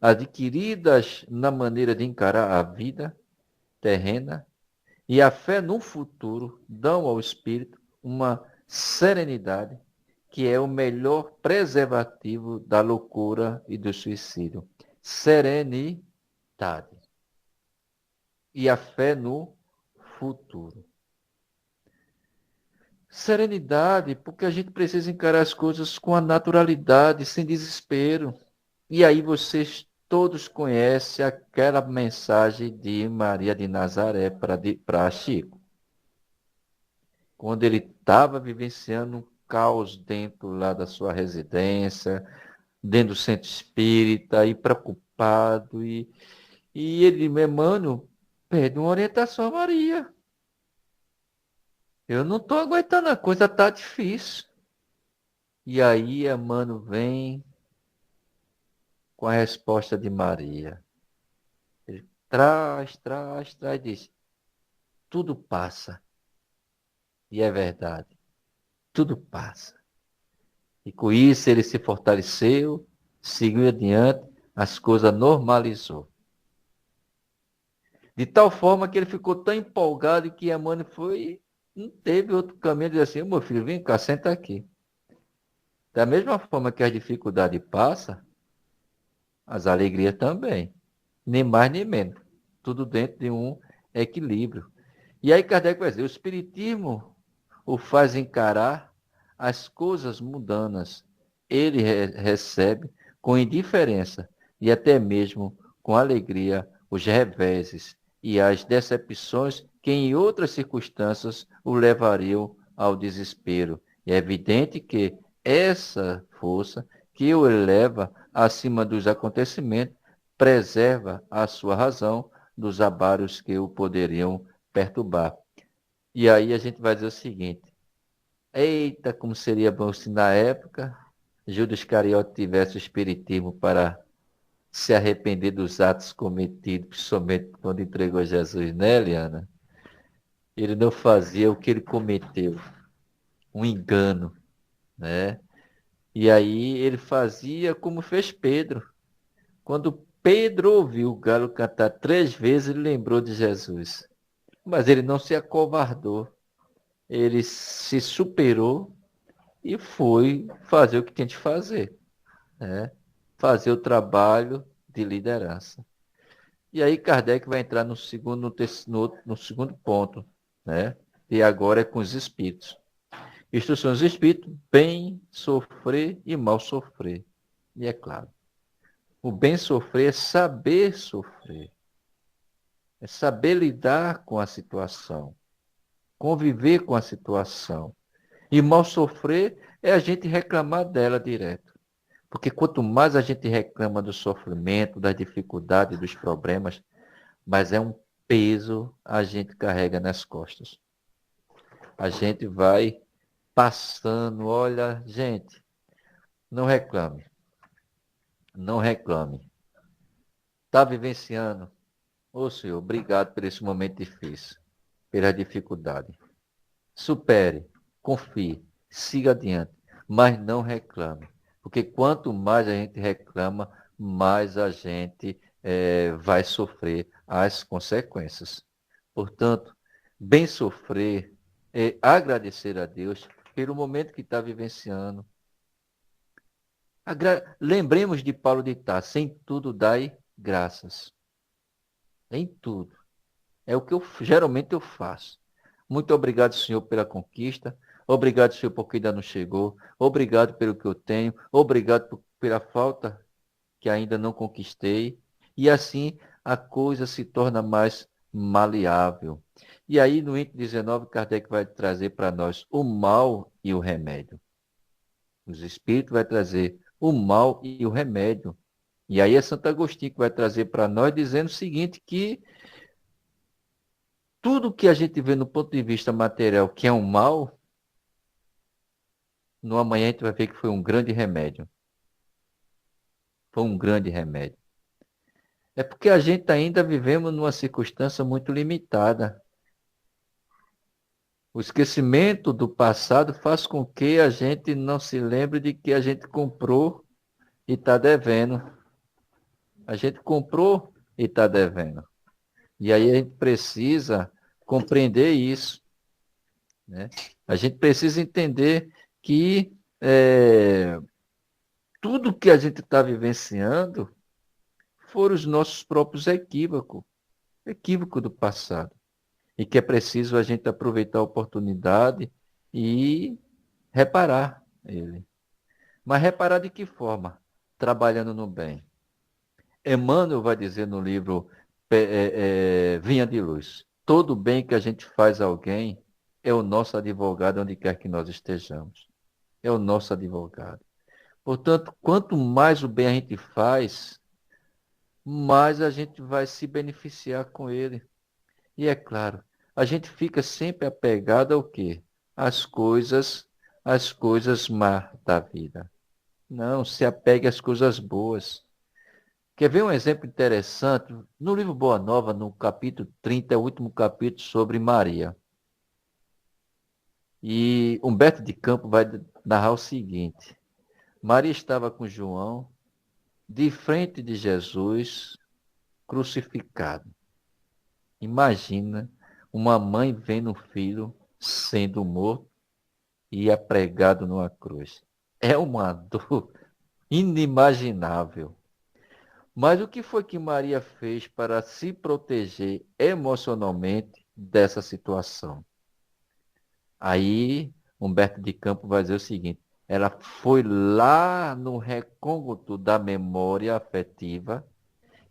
adquiridas na maneira de encarar a vida terrena e a fé no futuro dão ao espírito uma serenidade que é o melhor preservativo da loucura e do suicídio. serenidade e a fé no futuro. Serenidade, porque a gente precisa encarar as coisas com a naturalidade, sem desespero. E aí vocês todos conhecem aquela mensagem de Maria de Nazaré para Chico. Quando ele estava vivenciando um caos dentro lá da sua residência, dentro do centro espírita, e preocupado, e ele, meu mano, pede uma orientação a Maria. Eu não estou aguentando, a coisa tá difícil. E aí, mano, vem com a resposta de Maria. Ele traz, diz, tudo passa. E é verdade, tudo passa. E com isso ele se fortaleceu, seguiu adiante, as coisas normalizou. De tal forma que ele ficou tão empolgado que a mãe foi, não teve outro caminho de dizer assim, meu filho, vem cá, senta aqui. Da mesma forma que a dificuldade passa, as alegrias também. Nem mais nem menos. Tudo dentro de um equilíbrio. E aí Kardec vai dizer, o Espiritismo o faz encarar as coisas mundanas. Ele recebe com indiferença e até mesmo com alegria os reveses e as decepções que em outras circunstâncias o levariam ao desespero. E é evidente que essa força que o eleva acima dos acontecimentos preserva a sua razão dos abalos que o poderiam perturbar. E aí a gente vai dizer o seguinte, eita, como seria bom se na época Judas Iscariote tivesse o espiritismo para se arrepender dos atos cometidos, principalmente quando entregou Jesus, né, Eliana? Ele não fazia o que ele cometeu, um engano, né? E aí ele fazia como fez Pedro. Quando Pedro ouviu o galo cantar 3 vezes, ele lembrou de Jesus. Mas ele não se acovardou. Ele se superou e foi fazer o que tinha de fazer, né? Fazer o trabalho de liderança. E aí Kardec vai entrar no segundo ponto, né? E agora é com os espíritos. Instruções dos espíritos, bem sofrer e mal sofrer. E é claro, o bem sofrer é saber sofrer. É saber lidar com a situação. Conviver com a situação. E mal sofrer é a gente reclamar dela direto. Porque quanto mais a gente reclama do sofrimento, das dificuldades, dos problemas, mais é um peso a gente carrega nas costas. A gente vai passando, olha, gente, não reclame. Não reclame. Está vivenciando? Ô Senhor, obrigado por esse momento difícil, pela dificuldade. Supere, confie, siga adiante, mas não reclame. Porque quanto mais a gente reclama, mais a gente vai sofrer as consequências. Portanto, bem sofrer é agradecer a Deus pelo momento que está vivenciando. Lembremos de Paulo de Tarso, em tudo dai graças. Em tudo. É o que geralmente eu faço. Muito obrigado, Senhor, pela conquista. Obrigado, Senhor, porque ainda não chegou. Obrigado pelo que eu tenho. Obrigado pela falta que ainda não conquistei. E assim a coisa se torna mais maleável. E aí, no item 19, Kardec vai trazer para nós o mal e o remédio. Os Espíritos vai trazer o mal e o remédio. E aí é Santo Agostinho que vai trazer para nós dizendo o seguinte, que tudo que a gente vê no ponto de vista material que é um mal, no amanhã a gente vai ver que foi um grande remédio. Foi um grande remédio. É porque a gente ainda vivemos numa circunstância muito limitada. O esquecimento do passado faz com que a gente não se lembre de que a gente comprou e está devendo. A gente comprou e está devendo. E aí a gente precisa compreender isso, né? A gente precisa entender que tudo que a gente está vivenciando foram os nossos próprios equívocos do passado. E que é preciso a gente aproveitar a oportunidade e reparar ele. Mas reparar de que forma? Trabalhando no bem. Emmanuel vai dizer no livro Vinha de Luz, todo bem que a gente faz a alguém é o nosso advogado onde quer que nós estejamos. É o nosso advogado. Portanto, quanto mais o bem a gente faz, mais a gente vai se beneficiar com ele. E é claro, a gente fica sempre apegado ao quê? Às coisas más da vida. Não, se apegue às coisas boas. Quer ver um exemplo interessante? No livro Boa Nova, no capítulo 30, é o último capítulo sobre Maria. E Humberto de Campos vai narrar o seguinte. Maria estava com João, de frente de Jesus, crucificado. Imagina uma mãe vendo um filho sendo morto e é pregado numa cruz. É uma dor inimaginável. Mas o que foi que Maria fez para se proteger emocionalmente dessa situação? Aí, Humberto de Campos vai dizer o seguinte, ela foi lá no recôndito da memória afetiva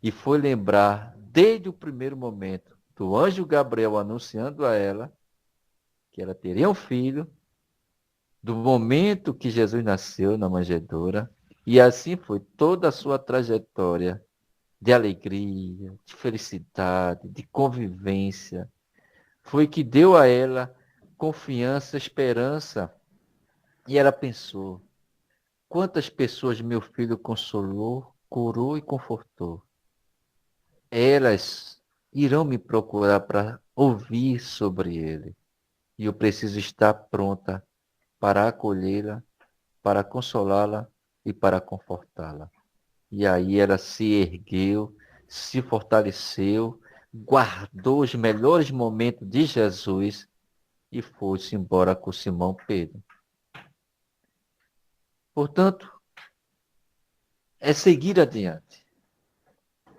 e foi lembrar, desde o primeiro momento, do anjo Gabriel anunciando a ela que ela teria um filho, do momento que Jesus nasceu na manjedoura, e assim foi toda a sua trajetória de alegria, de felicidade, de convivência. Foi que deu a ela confiança, esperança. E ela pensou, quantas pessoas meu filho consolou, curou e confortou. Elas irão me procurar para ouvir sobre ele. E eu preciso estar pronta para acolhê-la, para consolá-la e para confortá-la. E aí ela se ergueu, se fortaleceu, guardou os melhores momentos de Jesus e foi-se embora com Simão Pedro. Portanto, é seguir adiante.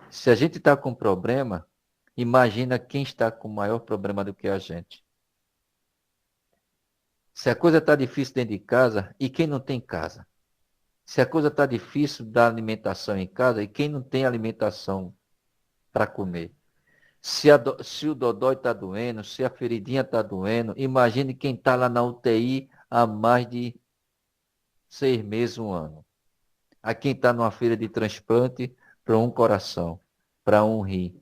Se a gente está com problema, imagina quem está com maior problema do que a gente. Se a coisa está difícil dentro de casa, e quem não tem casa? Se a coisa está difícil da alimentação em casa, e quem não tem alimentação para comer? Se o dodói está doendo, se a feridinha está doendo, imagine quem está lá na UTI há mais de 6 meses, 1 ano. A quem está numa feira de transplante para um coração, para um rim.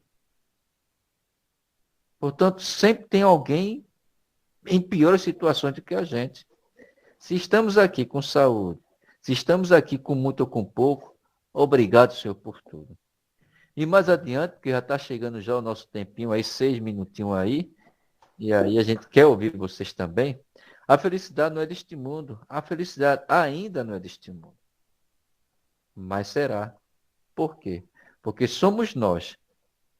Portanto, sempre tem alguém em piores situações do que a gente. Se estamos aqui com saúde, se estamos aqui com muito ou com pouco, obrigado, Senhor, por tudo. E mais adiante, porque já está chegando já o nosso tempinho aí, 6 minutinhos aí, e aí a gente quer ouvir vocês também. A felicidade não é deste mundo. A felicidade ainda não é deste mundo. Mas será. Por quê? Porque somos nós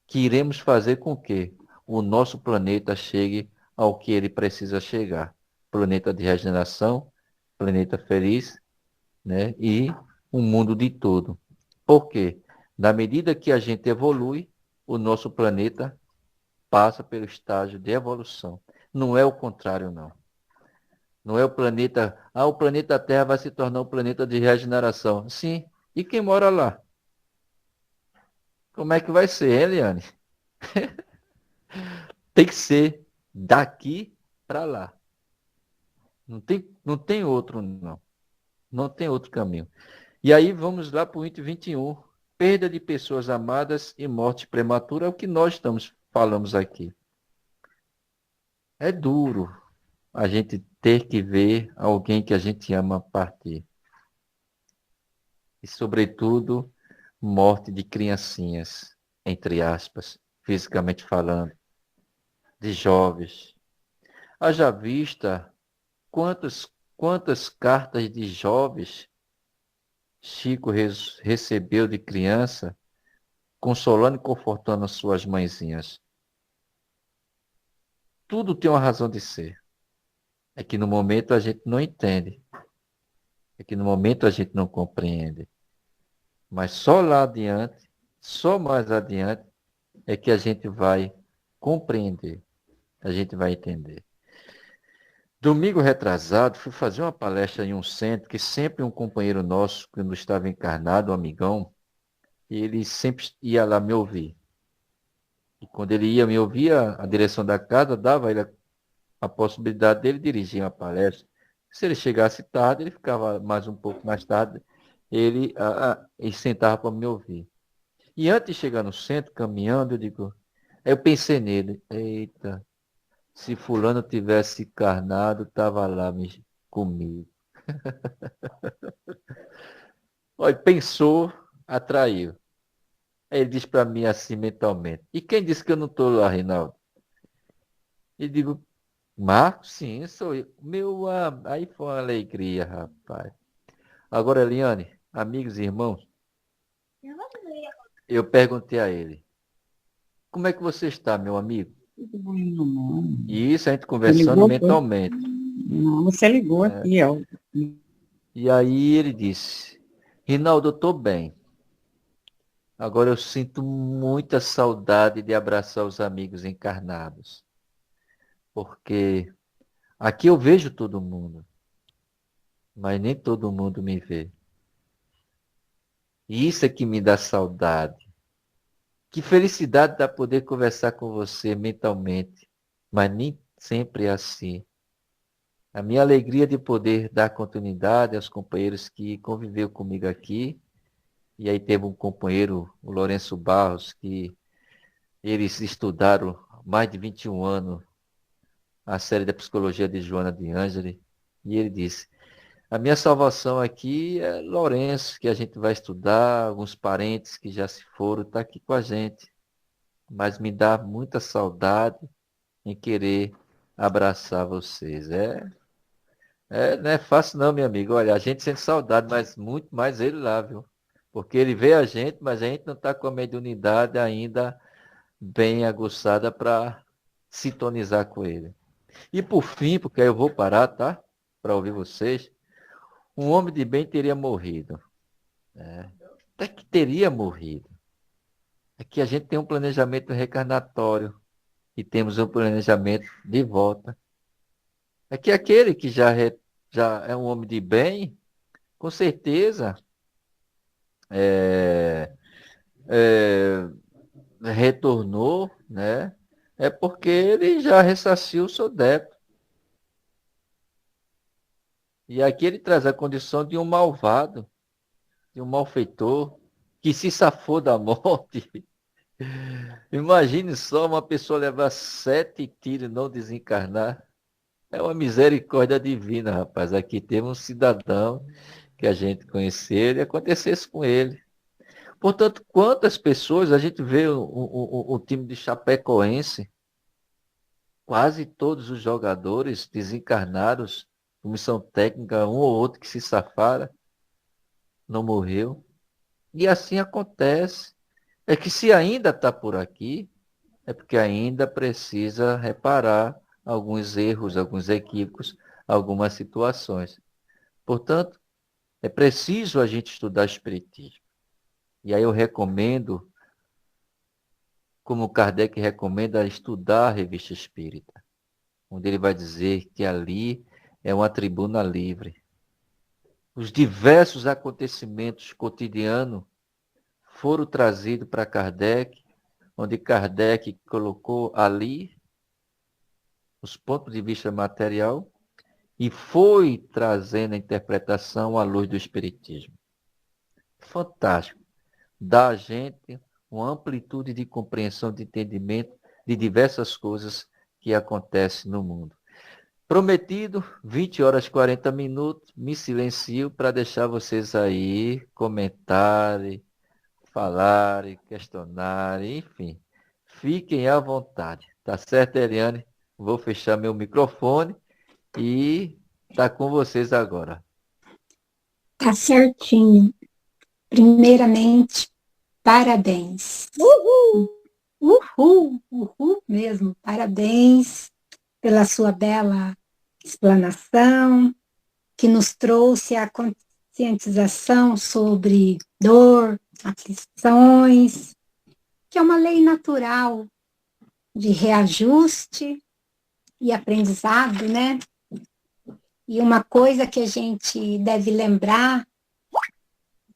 que iremos fazer com que o nosso planeta chegue ao que ele precisa chegar. Planeta de regeneração, planeta feliz, né? E um mundo de todo. Por quê? Na medida que a gente evolui, o nosso planeta passa pelo estágio de evolução. Não é o contrário, não. Não é o planeta... o planeta Terra vai se tornar um planeta de regeneração. Sim. E quem mora lá? Como é que vai ser, hein, Eliane? Tem que ser daqui para lá. Não tem outro, não. Não tem outro caminho. E aí vamos lá para o item 21. Perda de pessoas amadas e morte prematura é o que nós falamos aqui. É duro a gente ter que ver alguém que a gente ama partir. E, sobretudo, morte de criancinhas, entre aspas, fisicamente falando, de jovens. Haja vista quantas cartas de jovens Chico recebeu de criança, consolando e confortando as suas mãezinhas. Tudo tem uma razão de ser. É que no momento a gente não entende. É que no momento a gente não compreende. Mas só lá adiante, Só mais adiante é que a gente vai compreender, a gente vai entender. Domingo retrasado, fui fazer uma palestra em um centro que sempre um companheiro nosso, quando estava encarnado, um amigão, ele sempre ia lá me ouvir. E quando ele ia me ouvir, a direção da casa dava a ele a possibilidade dele dirigir uma palestra. Se ele chegasse tarde, ele ficava mais um pouco mais tarde, ele sentava para me ouvir. E antes de chegar no centro, caminhando, aí eu pensei nele, eita, se fulano tivesse encarnado, estava lá comigo. Olha, pensou, atraiu. Aí ele diz para mim assim mentalmente, e quem disse que eu não estou lá, Reinaldo? E digo, Marcos, sim, sou eu. Aí foi uma alegria, rapaz. Agora, Eliane, amigos e irmãos, eu perguntei a ele, como é que você está, meu amigo? E isso a gente conversando mentalmente. Não, você ligou aqui, ó. E aí ele disse, Rinaldo, eu estou bem. Agora eu sinto muita saudade de abraçar os amigos encarnados. Porque aqui eu vejo todo mundo, mas nem todo mundo me vê. E isso é que me dá saudade. Que felicidade dá poder conversar com você mentalmente, mas nem sempre é assim. A minha alegria de poder dar continuidade aos companheiros que conviveu comigo aqui. E aí teve um companheiro, o Lourenço Barros, que eles estudaram mais de 21 anos a série da psicologia de Joana de Ângeli. E ele disse, a minha salvação aqui é Lourenço, que a gente vai estudar, alguns parentes que já se foram, está aqui com a gente. Mas me dá muita saudade em querer abraçar vocês. Não é fácil não, meu amigo. Olha, a gente sente saudade, mas muito mais ele lá, viu? Porque ele vê a gente, mas a gente não está com a mediunidade ainda bem aguçada para sintonizar com ele. E por fim, porque aí eu vou parar, tá? Para ouvir vocês. Um homem de bem teria morrido. Até que teria morrido. É que a gente tem um planejamento reencarnatório e temos um planejamento de volta. É que aquele que já é um homem de bem, com certeza é, é, retornou, né? É porque ele já ressarciu o seu débito. E aqui ele traz a condição de um malvado, de um malfeitor, que se safou da morte. Imagine só uma pessoa levar 7 tiros e não desencarnar. É uma misericórdia divina, rapaz. Aqui temos um cidadão que a gente conhecer e acontecesse com ele. Portanto, quantas pessoas a gente vê o time de Chapecoense, quase todos os jogadores desencarnados, comissão técnica, um ou outro que se safara, não morreu. E assim acontece. É que se ainda está por aqui, é porque ainda precisa reparar alguns erros, alguns equívocos, algumas situações. Portanto, é preciso a gente estudar Espiritismo. E aí eu recomendo, como Kardec recomenda, estudar a Revista Espírita, onde ele vai dizer que ali é uma tribuna livre. Os diversos acontecimentos cotidianos foram trazidos para Kardec, onde Kardec colocou ali os pontos de vista material e foi trazendo a interpretação à luz do Espiritismo. Fantástico. Dá a gente uma amplitude de compreensão, de entendimento de diversas coisas que acontecem no mundo. Prometido, 20 horas e 40 minutos, me silencio para deixar vocês aí comentarem, falarem, questionarem, enfim. Fiquem à vontade. Tá certo, Eliane? Vou fechar meu microfone e tá com vocês agora. Tá certinho. Primeiramente, parabéns. Uhul! Uhul, uhul mesmo. Parabéns pela sua bela explanação, que nos trouxe a conscientização sobre dor, aflições, que é uma lei natural de reajuste e aprendizado, né? E uma coisa que a gente deve lembrar,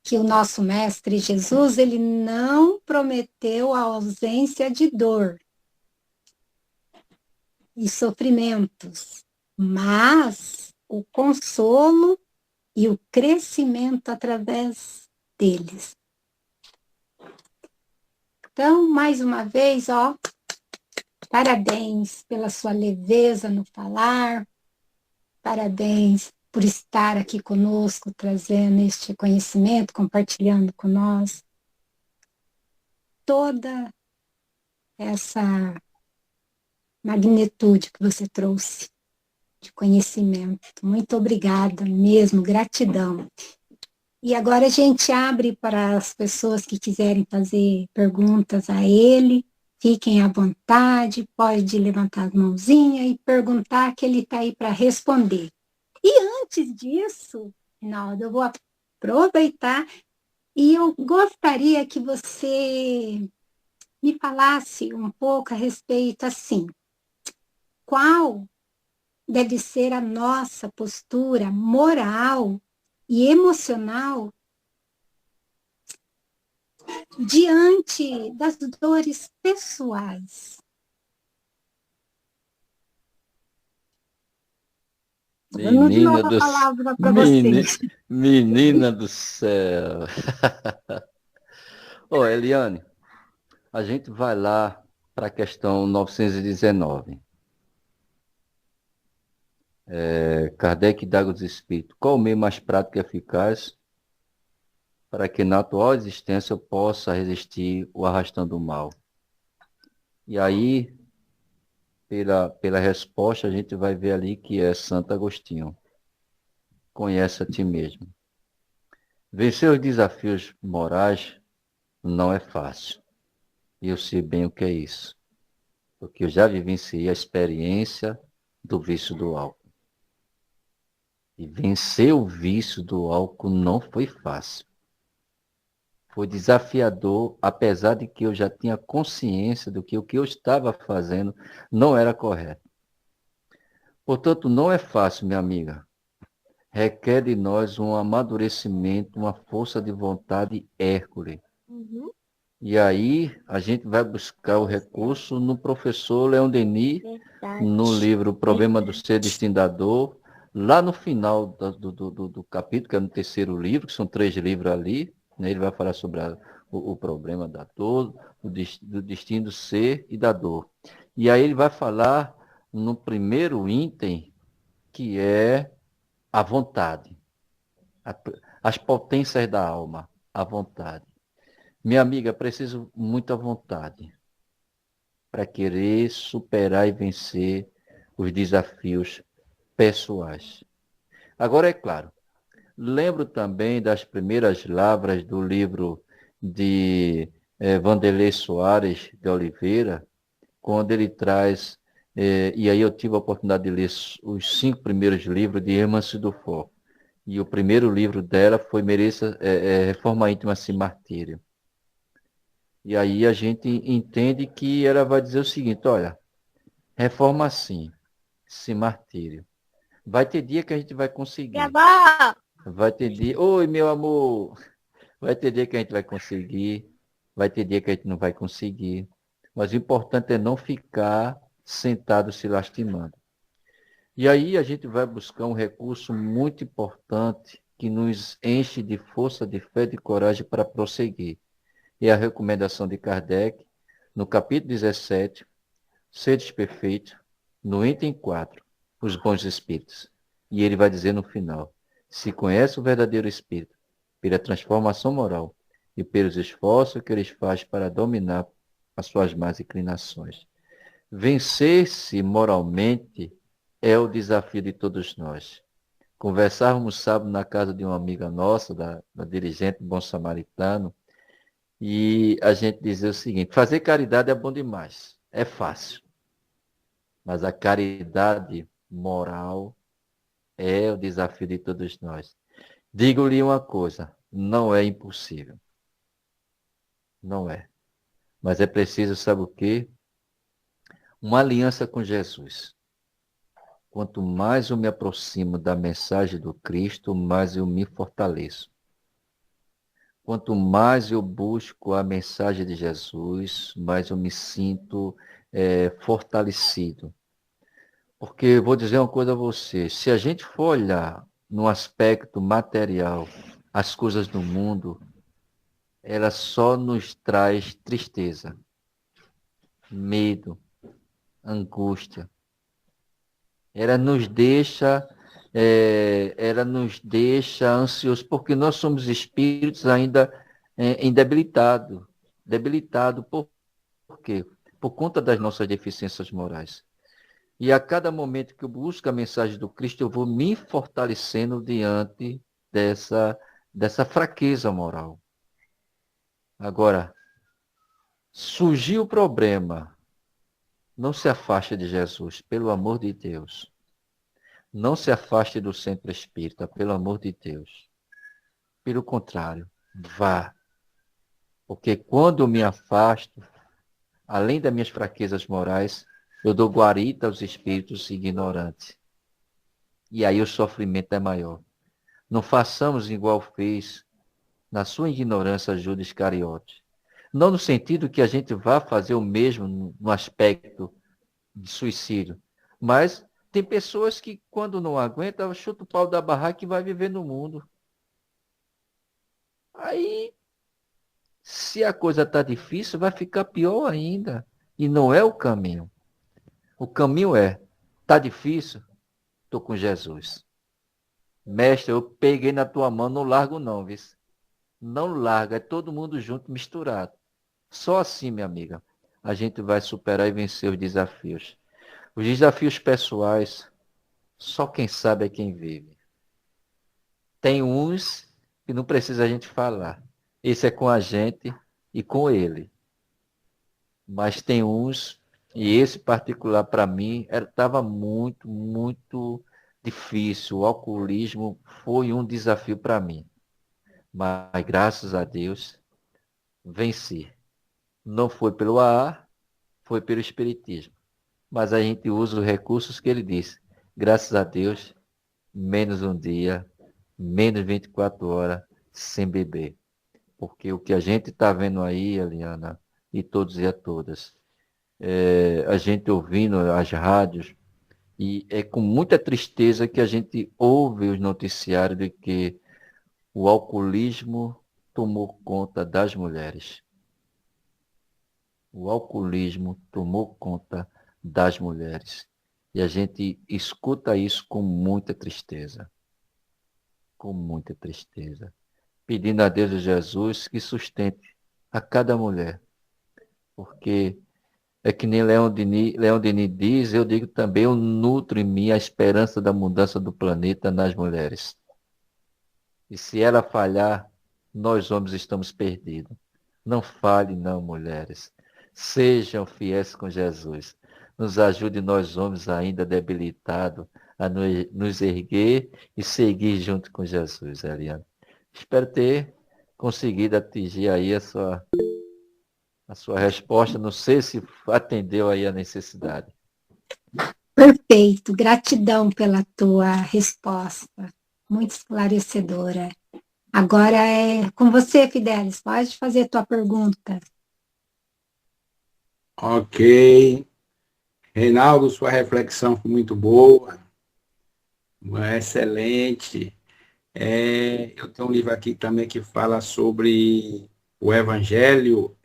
que o nosso Mestre Jesus, ele não prometeu a ausência de dor e sofrimentos, mas o consolo e o crescimento através deles. Então, mais uma vez, parabéns pela sua leveza no falar, parabéns por estar aqui conosco, trazendo este conhecimento, compartilhando com nós toda essa magnitude que você trouxe de conhecimento. Muito obrigada mesmo, gratidão. E agora a gente abre para as pessoas que quiserem fazer perguntas a ele. Fiquem à vontade, pode levantar a mãozinha e perguntar, que ele está aí para responder. E antes disso, Rinaldo, eu vou aproveitar e eu gostaria que você me falasse um pouco a respeito, assim, qual deve ser a nossa postura moral e emocional diante das dores pessoais. Eu não de novo a palavra para vocês. Menina do céu. Eliane, a gente vai lá para a questão 919. Kardec indaga os espíritos. Qual o meio mais prático e eficaz para que na atual existência eu possa resistir o arrastão do mal? E aí, pela resposta, a gente vai ver ali que é Santo Agostinho. Conhece a ti mesmo. Vencer os desafios morais não é fácil. E eu sei bem o que é isso. Porque eu já vivenciei a experiência do vício do álcool. E vencer o vício do álcool não foi fácil. Foi desafiador, apesar de que eu já tinha consciência do que o que eu estava fazendo não era correto. Portanto, não é fácil, minha amiga. Requer de nós um amadurecimento, uma força de vontade hércule. Uhum. E aí a gente vai buscar o recurso no professor Leon Denis, no livro Problema do Ser Destindador, lá no final do capítulo, que é no terceiro livro, que são 3 livros ali, né? Ele vai falar sobre o problema da dor, do destino do ser e da dor. E aí ele vai falar no primeiro item, que é a vontade, as potências da alma, a vontade. Minha amiga, preciso muita vontade para querer superar e vencer os desafios pessoais. Agora, é claro, lembro também das primeiras lavras do livro de Vanderlei Soares de Oliveira, quando ele traz, e aí eu tive a oportunidade de ler os 5 primeiros livros de Hermance Dufour. E o primeiro livro dela foi Mereça Reforma Íntima sem Martírio. E aí a gente entende que ela vai dizer o seguinte, olha, reforma sim, sem martírio. Vai ter dia que a gente vai conseguir. Vai ter dia, oi meu amor, vai ter dia que a gente vai conseguir, vai ter dia que a gente não vai conseguir. Mas o importante é não ficar sentado se lastimando. E aí a gente vai buscar um recurso muito importante que nos enche de força, de fé e de coragem para prosseguir. E a recomendação de Kardec, no capítulo 17, Sedes perfeitos, no item 4, os bons espíritos. E ele vai dizer no final, se conhece o verdadeiro espírito, pela transformação moral e pelos esforços que eles fazem para dominar as suas más inclinações. Vencer-se moralmente é o desafio de todos nós. Conversávamos sábado na casa de uma amiga nossa, da dirigente Bom Samaritano, e a gente dizia o seguinte, fazer caridade é bom demais, é fácil. Mas a caridade moral é o desafio de todos nós. Digo-lhe uma coisa, não é impossível. Não é. Mas é preciso, sabe o quê? Uma aliança com Jesus. Quanto mais eu me aproximo da mensagem do Cristo, mais eu me fortaleço. Quanto mais eu busco a mensagem de Jesus, mais eu me sinto fortalecido. Porque vou dizer uma coisa a você, se a gente for olhar no aspecto material, as coisas do mundo, ela só nos traz tristeza, medo, angústia. Ela nos deixa ansiosos, porque nós somos espíritos ainda em debilitado por quê? Por conta das nossas deficiências morais. E a cada momento que eu busco a mensagem do Cristo, eu vou me fortalecendo diante dessa fraqueza moral. Agora, surgiu o problema, não se afaste de Jesus, pelo amor de Deus. Não se afaste do centro espírita, pelo amor de Deus. Pelo contrário, vá. Porque quando eu me afasto, além das minhas fraquezas morais, eu dou guarita aos espíritos ignorantes. E aí o sofrimento é maior. Não façamos igual fez, na sua ignorância, Judas Iscariote. Não no sentido que a gente vá fazer o mesmo no aspecto de suicídio, mas tem pessoas que, quando não aguentam, chuta o pau da barraca e vai viver no mundo. Aí, se a coisa está difícil, vai ficar pior ainda. E não é o caminho. O caminho está difícil? Estou com Jesus. Mestre, eu peguei na tua mão, não largo não, viu? Não larga, é todo mundo junto, misturado. Só assim, minha amiga, a gente vai superar e vencer os desafios. Os desafios pessoais, só quem sabe é quem vive. Tem uns que não precisa a gente falar. Esse é com a gente e com ele. Mas tem uns, e esse particular para mim, estava muito, muito difícil. O alcoolismo foi um desafio para mim. Mas graças a Deus, venci. Não foi pelo AA, foi pelo Espiritismo. Mas a gente usa os recursos que ele disse. Graças a Deus, menos um dia, menos 24 horas sem beber. Porque o que a gente está vendo aí, Eliana, e todos e a todas, a gente ouvindo as rádios, e é com muita tristeza que a gente ouve os noticiários de que o alcoolismo tomou conta das mulheres. O alcoolismo tomou conta das mulheres. E a gente escuta isso com muita tristeza. Com muita tristeza. Pedindo a Deus e Jesus que sustente a cada mulher. Porque é que nem Leão Denis diz, eu digo também, eu nutro em mim a esperança da mudança do planeta nas mulheres. E se ela falhar, nós homens estamos perdidos. Não falhe não, mulheres. Sejam fiéis com Jesus. Nos ajude nós homens ainda debilitados a nos erguer e seguir junto com Jesus, Eliana. Espero ter conseguido atingir aí a sua resposta. Não sei se atendeu aí a necessidade. Perfeito. Gratidão pela tua resposta. Muito esclarecedora. Agora é com você, Fidelis. Pode fazer a tua pergunta. Ok. Reinaldo, sua reflexão foi muito boa, excelente. Eu tenho um livro aqui também que fala sobre o Evangelho,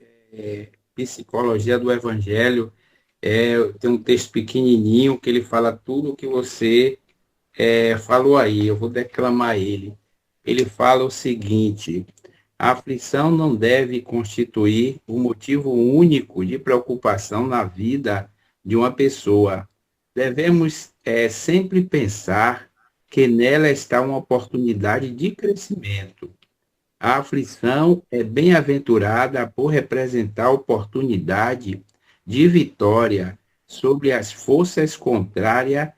Psicologia do Evangelho. Tem um texto pequenininho que ele fala tudo o que você falou aí. Eu vou declamar ele. Ele fala o seguinte: a aflição não deve constituir o motivo único de preocupação na vida de uma pessoa. Devemos sempre pensar que nela está uma oportunidade de crescimento. A aflição é bem-aventurada por representar oportunidade de vitória sobre as forças contrárias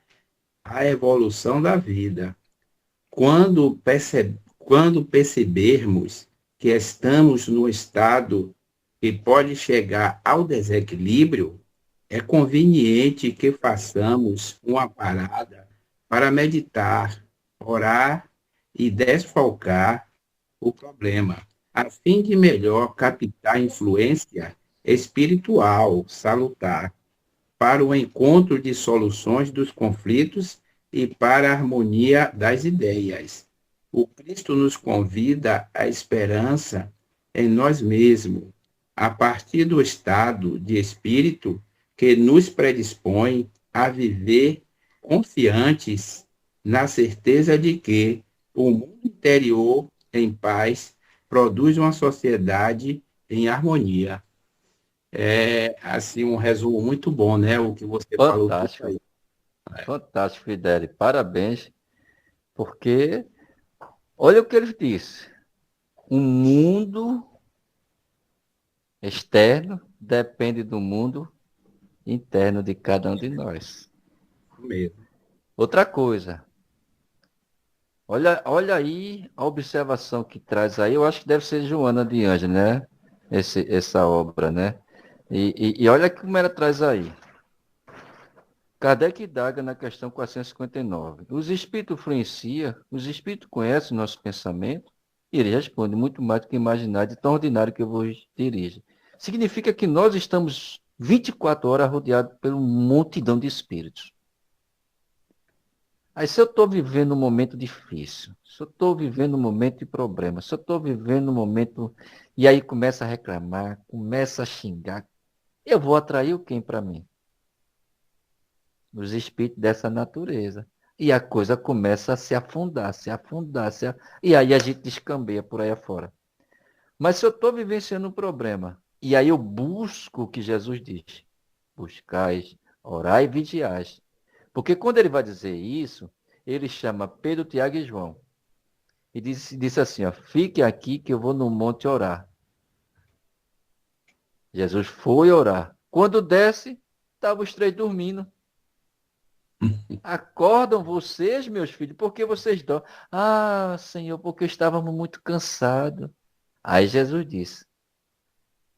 à evolução da vida. Quando quando percebermos que estamos no estado que pode chegar ao desequilíbrio, é conveniente que façamos uma parada para meditar, orar e desfocar o problema, a fim de melhor captar influência espiritual salutar para o encontro de soluções dos conflitos e para a harmonia das ideias. O Cristo nos convida à esperança em nós mesmos, a partir do estado de espírito que nos predispõe a viver confiantes na certeza de que o mundo interior em paz produz uma sociedade em harmonia. É, assim, um resumo muito bom, né? O que você Fantástico. falou. Aí. Fantástico, Fideli. Parabéns, porque olha o que ele disse. O mundo externo depende do mundo interno de cada um de nós. Mesmo. Outra coisa. Olha aí a observação que traz aí. Eu acho que deve ser Joana de Ângeles, né? Essa obra, né? E olha como ela traz aí. Kardec indaga na questão 459. Os espíritos influenciam, os espíritos conhecem o nosso pensamento, e ele responde muito mais do que imaginar de tão ordinário que eu vos dirijo. Significa que nós estamos 24 horas rodeados por uma multidão de espíritos. Aí se eu estou vivendo um momento difícil, se eu estou vivendo um momento de problema, se eu estou vivendo um momento... E aí começa a reclamar, começa a xingar, eu vou atrair o quem para mim? Os espíritos dessa natureza. E a coisa começa a se afundar, e aí a gente descambeia por aí afora. Mas se eu estou vivenciando um problema, e aí eu busco o que Jesus diz, buscais, orai e vigiais. Porque quando ele vai dizer isso, ele chama Pedro, Tiago e João. E disse assim, ó, fique aqui que eu vou no monte orar. Jesus foi orar. Quando desce, estavam os três dormindo. Acordam vocês, meus filhos, porque vocês dormem. Ah, Senhor, porque estávamos muito cansados. Aí Jesus disse,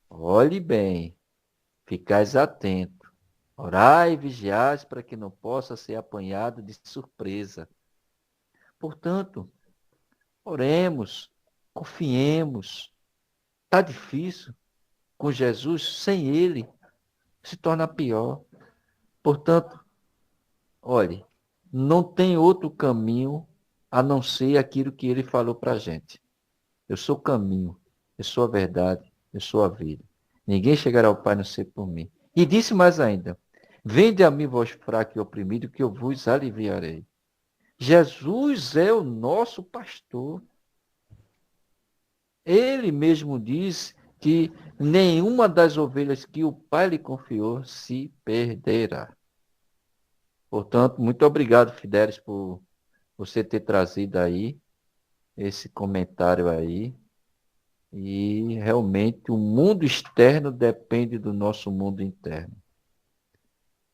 olhe bem, ficais atentos, orai e vigiais para que não possa ser apanhado de surpresa. Portanto, oremos, confiemos. Está difícil com Jesus, sem Ele, se torna pior. Portanto, olhe, não tem outro caminho a não ser aquilo que Ele falou para a gente. Eu sou o caminho, eu sou a verdade, eu sou a vida. Ninguém chegará ao Pai a não ser por mim. E disse mais ainda, vinde a mim vós fraco e oprimido, que eu vos aliviarei. Jesus é o nosso pastor. Ele mesmo diz que nenhuma das ovelhas que o Pai lhe confiou se perderá. Portanto, muito obrigado, Fidelis, por você ter trazido aí esse comentário aí. E realmente o mundo externo depende do nosso mundo interno,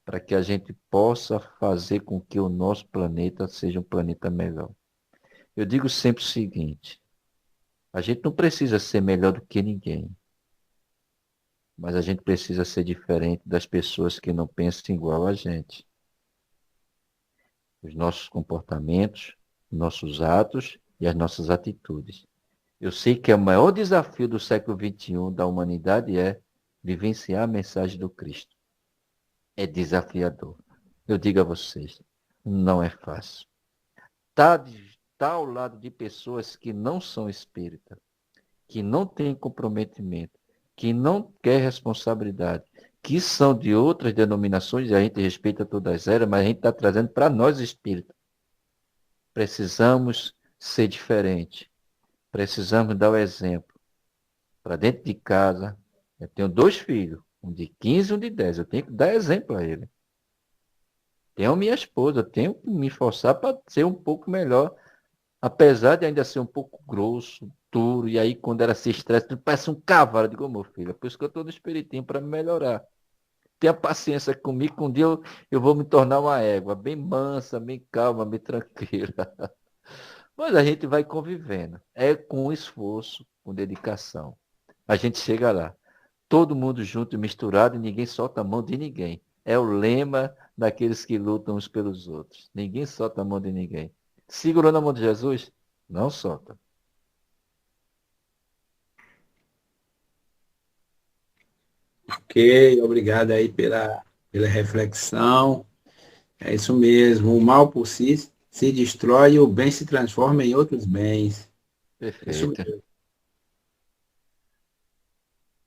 para que a gente possa fazer com que o nosso planeta seja um planeta melhor. Eu digo sempre o seguinte, a gente não precisa ser melhor do que ninguém, mas a gente precisa ser diferente das pessoas que não pensam igual a gente. Os nossos comportamentos, nossos atos e as nossas atitudes. Eu sei que o maior desafio do século XXI da humanidade é vivenciar a mensagem do Cristo. É desafiador. Eu digo a vocês, não é fácil. Tá ao lado de pessoas que não são espíritas, que não têm comprometimento, que não querem responsabilidade, que são de outras denominações, e a gente respeita todas elas, mas a gente está trazendo para nós espíritas. Precisamos ser diferentes. Precisamos dar o exemplo. Para dentro de casa, eu tenho 2 filhos, um de 15 e um de 10. Eu tenho que dar exemplo a ele. Tenho minha esposa, eu tenho que me esforçar para ser um pouco melhor, apesar de ainda ser um pouco grosso, duro, e aí quando ela se estressa, parece um cavalo. Eu digo, meu filho, é por isso que eu estou no espiritinho, para me melhorar. Tenha paciência comigo, que um dia eu vou me tornar uma égua, bem mansa, bem calma, bem tranquila. Mas a gente vai convivendo. É com esforço, com dedicação. A gente chega lá. Todo mundo junto e misturado e ninguém solta a mão de ninguém. É o lema daqueles que lutam uns pelos outros. Ninguém solta a mão de ninguém. Segurou na mão de Jesus? Não solta. Ok, obrigado aí pela reflexão. É isso mesmo. O mal por si se destrói e o bem se transforma em outros bens. É isso Perfeito. mesmo.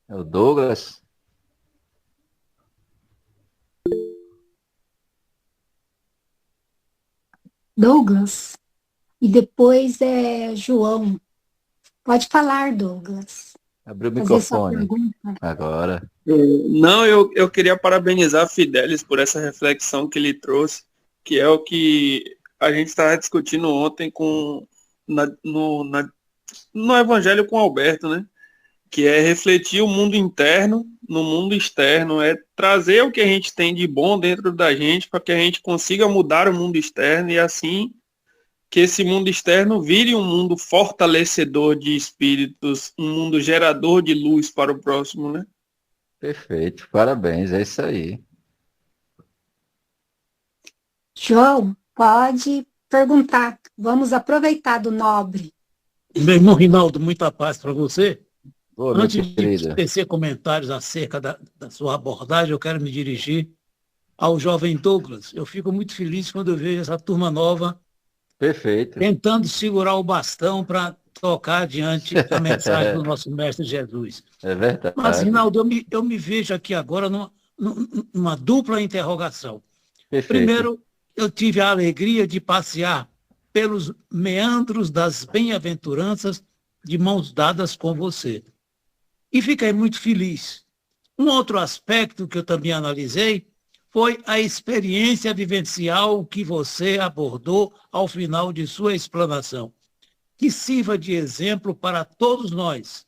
É o Douglas. Douglas. E depois é João. Pode falar, Douglas. Abriu o Fazer sua microfone. pergunta. Agora. Não, eu queria parabenizar Fidelis por essa reflexão que ele trouxe, que é o que a gente estava discutindo ontem no Evangelho com Alberto, né? Que é refletir o mundo interno no mundo externo, é trazer o que a gente tem de bom dentro da gente para que a gente consiga mudar o mundo externo e assim que esse mundo externo vire um mundo fortalecedor de espíritos, um mundo gerador de luz para o próximo, né? Perfeito. Parabéns. É isso aí. João, pode perguntar. Vamos aproveitar do nobre. Meu irmão Rinaldo, muita paz para você. Ô, meu Antes de querido. tecer comentários acerca da sua abordagem, eu quero me dirigir ao jovem Douglas. Eu fico muito feliz quando eu vejo essa turma nova Perfeito. tentando segurar o bastão para tocar adiante a mensagem do nosso Mestre Jesus. É verdade. Mas, Rinaldo, eu me vejo aqui agora numa dupla interrogação. Perfeito. Primeiro, eu tive a alegria de passear pelos meandros das bem-aventuranças de mãos dadas com você. E fiquei muito feliz. Um outro aspecto que eu também analisei foi a experiência vivencial que você abordou ao final de sua explanação, que sirva de exemplo para todos nós,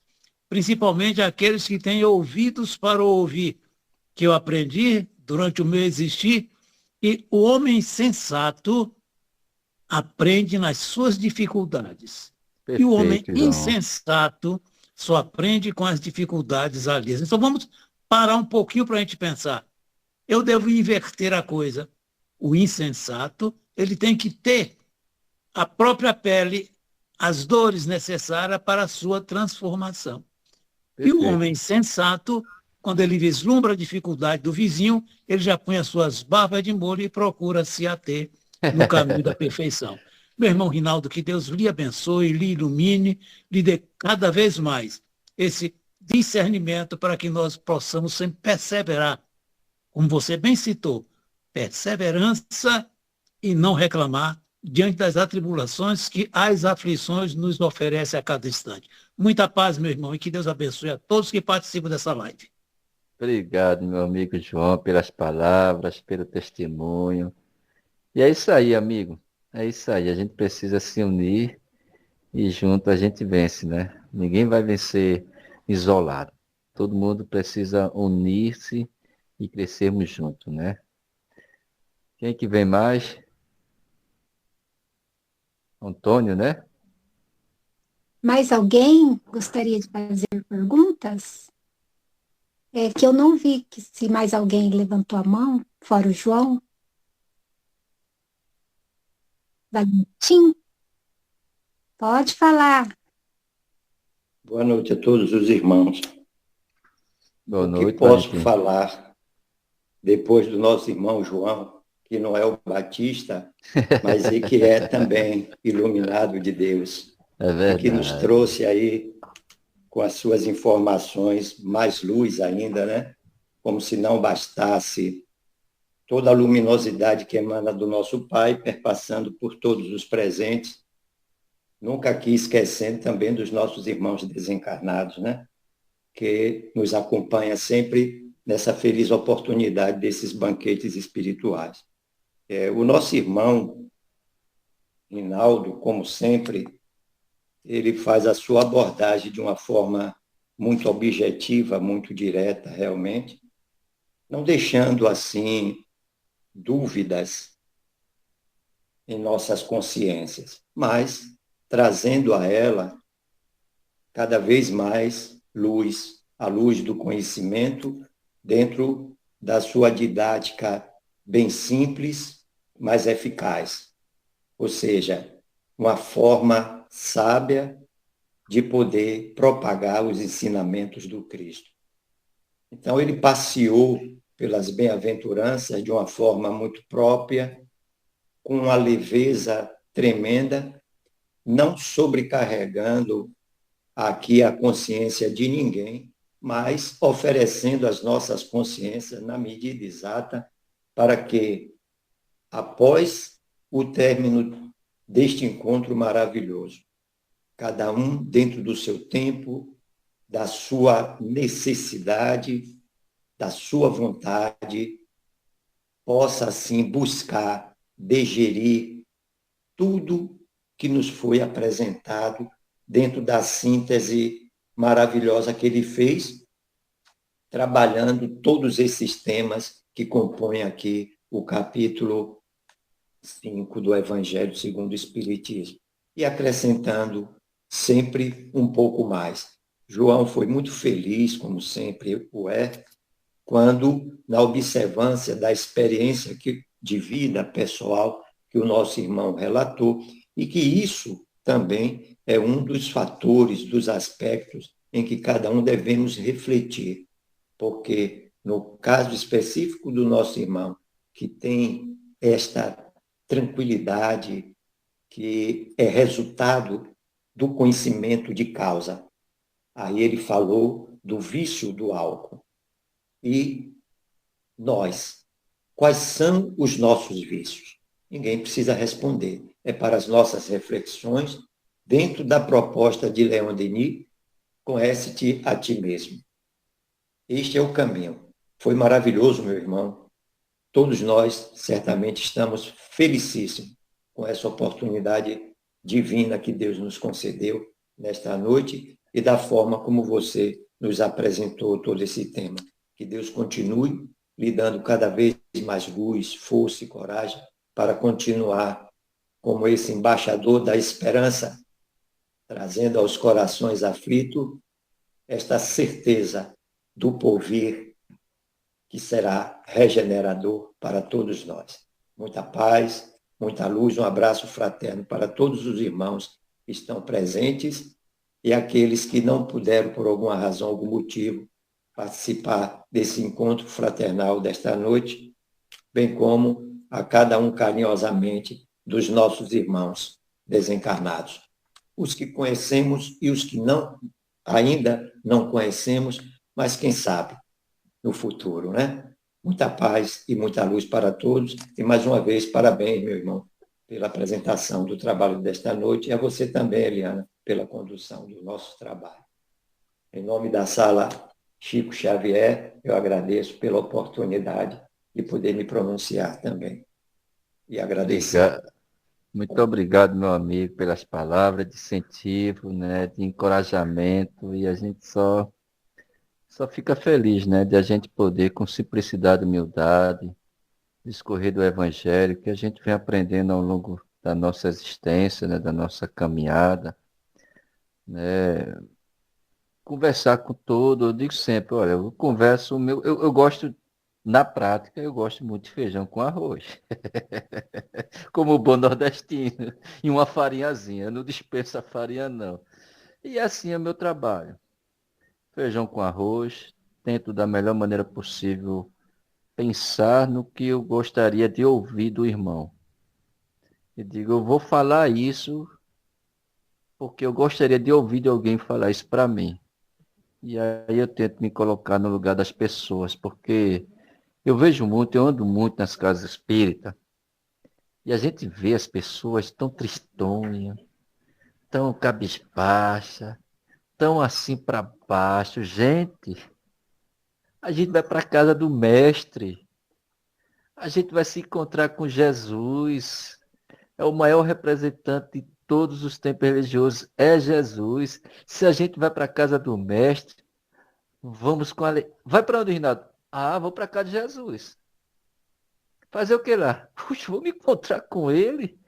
principalmente aqueles que têm ouvidos para ouvir, que eu aprendi durante o meu existir, que o homem sensato aprende nas suas dificuldades. Perfeito, E o homem João. insensato só aprende com as dificuldades alheias. Então vamos parar um pouquinho para a gente pensar. Eu devo inverter a coisa. O insensato, ele tem que ter a própria pele, as dores necessárias para a sua transformação. Perfeito. E o homem sensato, quando ele vislumbra a dificuldade do vizinho, ele já põe as suas barbas de molho e procura se ater no caminho da perfeição. Meu irmão Rinaldo, que Deus lhe abençoe, lhe ilumine, lhe dê cada vez mais esse discernimento para que nós possamos sempre perseverar. Como você bem citou, perseverança e não reclamar diante das atribulações que as aflições nos oferecem a cada instante. Muita paz, meu irmão, e que Deus abençoe a todos que participam dessa live. Obrigado, meu amigo João, pelas palavras, pelo testemunho. E é isso aí, amigo. É isso aí. A gente precisa se unir e junto a gente vence, né? Ninguém vai vencer isolado. Todo mundo precisa unir-se e crescermos juntos, né? Quem que vem mais? Antônio, né? Mais alguém gostaria de fazer perguntas? É que eu não vi que se mais alguém levantou a mão, fora o João. Valentim? Pode falar. Boa noite a todos os irmãos. Boa O noite, que posso Valentim. falar depois do nosso irmão João, que não é o Batista, mas é que é também iluminado de Deus. É E que nos verdade. trouxe aí, com as suas informações, mais luz ainda, né? Como se não bastasse toda a luminosidade que emana do nosso Pai, perpassando por todos os presentes, nunca aqui esquecendo também dos nossos irmãos desencarnados, né? Que nos acompanha sempre nessa feliz oportunidade desses banquetes espirituais. O nosso irmão Rinaldo, como sempre, ele faz a sua abordagem de uma forma muito objetiva, muito direta, realmente, não deixando, assim, dúvidas em nossas consciências, mas trazendo a ela cada vez mais luz, a luz do conhecimento, dentro da sua didática bem simples, mas eficaz. Ou seja, uma forma sábia de poder propagar os ensinamentos do Cristo. Então, ele passeou pelas bem-aventuranças de uma forma muito própria, com uma leveza tremenda, não sobrecarregando aqui a consciência de ninguém, mas oferecendo as nossas consciências na medida exata para que, após o término deste encontro maravilhoso, cada um dentro do seu tempo, da sua necessidade, da sua vontade, possa, assim, buscar digerir tudo que nos foi apresentado dentro da síntese maravilhosa que ele fez, trabalhando todos esses temas que compõem aqui o capítulo 5 do Evangelho segundo o Espiritismo, e acrescentando sempre um pouco mais. João foi muito feliz, como sempre o é, quando, na observância da experiência de vida pessoal que o nosso irmão relatou, e que isso também é um dos fatores, dos aspectos em que cada um devemos refletir, porque no caso específico do nosso irmão, que tem esta tranquilidade, que é resultado do conhecimento de causa. Aí ele falou do vício do álcool. E nós, quais são os nossos vícios? Ninguém precisa responder. É para as nossas reflexões, dentro da proposta de Leon Denis, conhece-te a ti mesmo. Este é o caminho. Foi maravilhoso, meu irmão. Todos nós, certamente, estamos felicíssimos com essa oportunidade divina que Deus nos concedeu nesta noite e da forma como você nos apresentou todo esse tema. Que Deus continue lhe dando cada vez mais luz, força e coragem para continuar como esse embaixador da esperança, trazendo aos corações aflitos esta certeza do porvir que será regenerador para todos nós. Muita paz, muita luz, um abraço fraterno para todos os irmãos que estão presentes e aqueles que não puderam, por alguma razão, algum motivo, participar desse encontro fraternal desta noite, bem como a cada um carinhosamente dos nossos irmãos desencarnados. Os que conhecemos e os que ainda não conhecemos, mas quem sabe no futuro, né? Muita paz e muita luz para todos. E mais uma vez, parabéns, meu irmão, pela apresentação do trabalho desta noite e a você também, Eliana, pela condução do nosso trabalho. Em nome da sala Chico Xavier, eu agradeço pela oportunidade de poder me pronunciar também. E agradecer. Muito obrigado, meu amigo, pelas palavras de incentivo, né, de encorajamento, e a gente só fica feliz, né, de a gente poder, com simplicidade e humildade, discorrer do Evangelho, que a gente vem aprendendo ao longo da nossa existência, né, da nossa caminhada, né, conversar com todo, eu digo sempre, olha, eu converso, eu gosto, na prática, eu gosto muito de feijão com arroz, como o bom nordestino, e uma farinhazinha, eu não dispenso a farinha não. E assim é o meu trabalho. Feijão com arroz, tento da melhor maneira possível pensar no que eu gostaria de ouvir do irmão. E digo, eu vou falar isso porque eu gostaria de ouvir de alguém falar isso para mim. E aí eu tento me colocar no lugar das pessoas, porque eu vejo muito, eu ando muito nas casas espíritas, e a gente vê as pessoas tão tristonhas, tão cabisbaixa, tão assim para baixo. Gente, a gente vai para a casa do mestre, a gente vai se encontrar com Jesus, é o maior representante de todos os tempos religiosos, é Jesus. Se a gente vai para a casa do mestre, vamos com a... Vai para onde, Rinaldo? Ah, vou para a casa de Jesus. Fazer o que lá? Puxa, vou me encontrar com ele.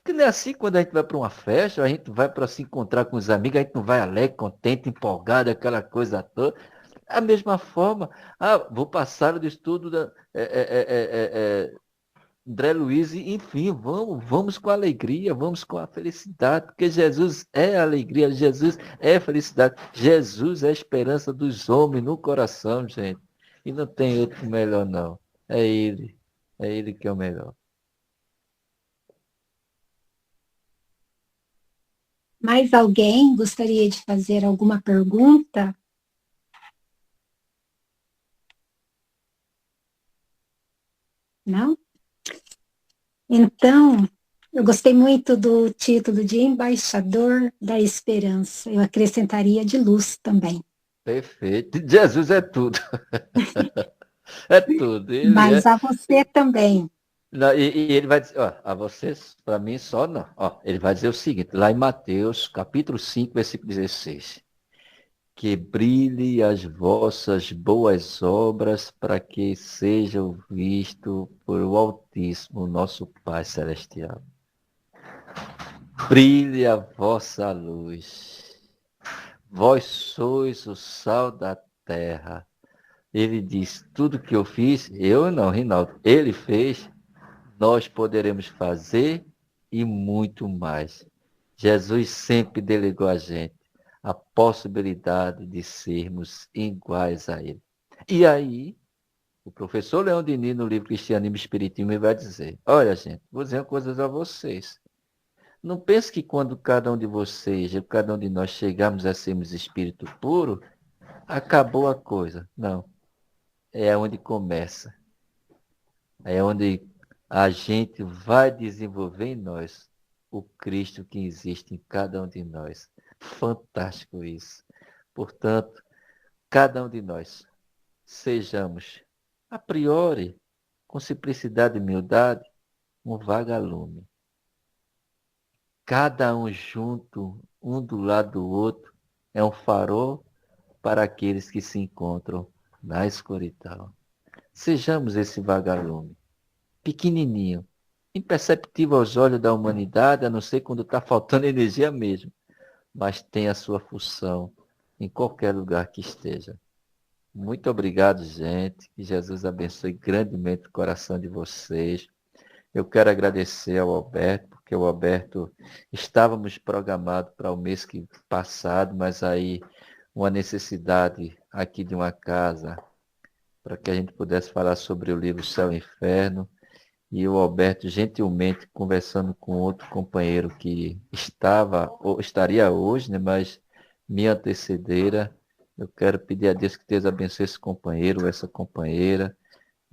Porque não é assim quando a gente vai para uma festa, a gente vai para se encontrar com os amigos, a gente não vai alegre, contente, empolgado, aquela coisa toda. A mesma forma, vou passar do estudo da André Luiz, enfim, vamos com alegria, vamos com a felicidade, porque Jesus é alegria, Jesus é felicidade, Jesus é a esperança dos homens no coração, gente. E não tem outro melhor, não. É Ele que é o melhor. Mais alguém gostaria de fazer alguma pergunta? Não? Então, eu gostei muito do título de Embaixador da Esperança. Eu acrescentaria de luz também. Perfeito. Jesus é tudo. É tudo. Mas a você também. Não, e ele vai dizer, a vocês, para mim, só não. Ele vai dizer o seguinte, lá em Mateus, capítulo 5, versículo 16. Que brilhe as vossas boas obras para que sejam vistos por o Altíssimo, nosso Pai Celestial. Brilhe a vossa luz. Vós sois o sal da terra. Ele diz, tudo que eu fiz, eu não, Rinaldo, ele fez, nós poderemos fazer e muito mais. Jesus sempre delegou a gente a possibilidade de sermos iguais a ele. E aí, o professor Leão Denis, no livro Cristianismo e Espiritismo, vai dizer, olha, gente, vou dizer uma coisa a vocês. Não pense que quando cada um de vocês, cada um de nós chegarmos a sermos espírito puro, acabou a coisa. Não. É onde começa. É onde a gente vai desenvolver em nós o Cristo que existe em cada um de nós. Fantástico isso. Portanto, cada um de nós sejamos, a priori, com simplicidade e humildade, um vagalume. Cada um junto, um do lado do outro, é um farol para aqueles que se encontram na escuridão. Sejamos esse vagalume, pequenininho, imperceptível aos olhos da humanidade, a não ser quando está faltando energia mesmo, mas tem a sua função em qualquer lugar que esteja. Muito obrigado, gente. Que Jesus abençoe grandemente o coração de vocês. Eu quero agradecer ao Alberto, porque o Alberto estávamos programados para o mês passado, mas aí uma necessidade aqui de uma casa para que a gente pudesse falar sobre o livro Céu e Inferno. E o Alberto, gentilmente, conversando com outro companheiro que estaria hoje, né, mas me antecedera. Eu quero pedir a Deus que Deus abençoe esse companheiro, essa companheira,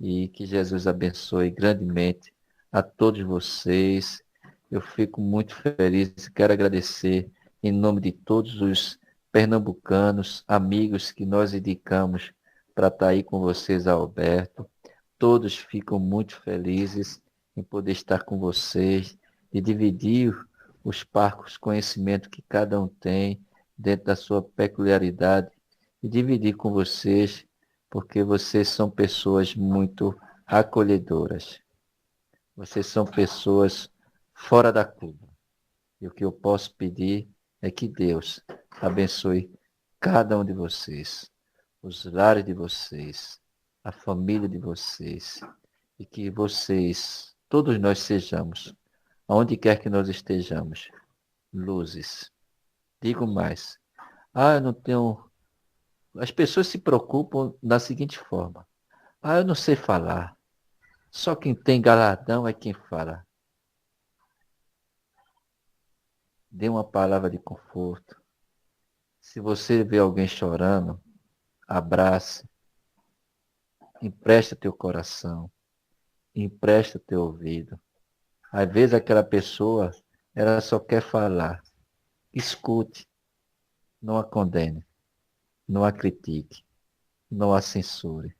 e que Jesus abençoe grandemente a todos vocês. Eu fico muito feliz e quero agradecer em nome de todos os pernambucanos, amigos que nós indicamos para estar aí com vocês, Alberto. Todos ficam muito felizes em poder estar com vocês e dividir os parcos conhecimentos que cada um tem dentro da sua peculiaridade e dividir com vocês, porque vocês são pessoas muito acolhedoras. Vocês são pessoas fora da curva. E o que eu posso pedir é que Deus abençoe cada um de vocês, os lares de vocês, a família de vocês, e que vocês, todos nós sejamos, aonde quer que nós estejamos, luzes. Digo mais, eu não tenho... As pessoas se preocupam da seguinte forma, eu não sei falar, só quem tem galardão é quem fala. Dê uma palavra de conforto. Se você vê alguém chorando, abrace. Empresta teu coração. Empresta teu ouvido. Às vezes aquela pessoa, ela só quer falar. Escute. Não a condene. Não a critique. Não a censure.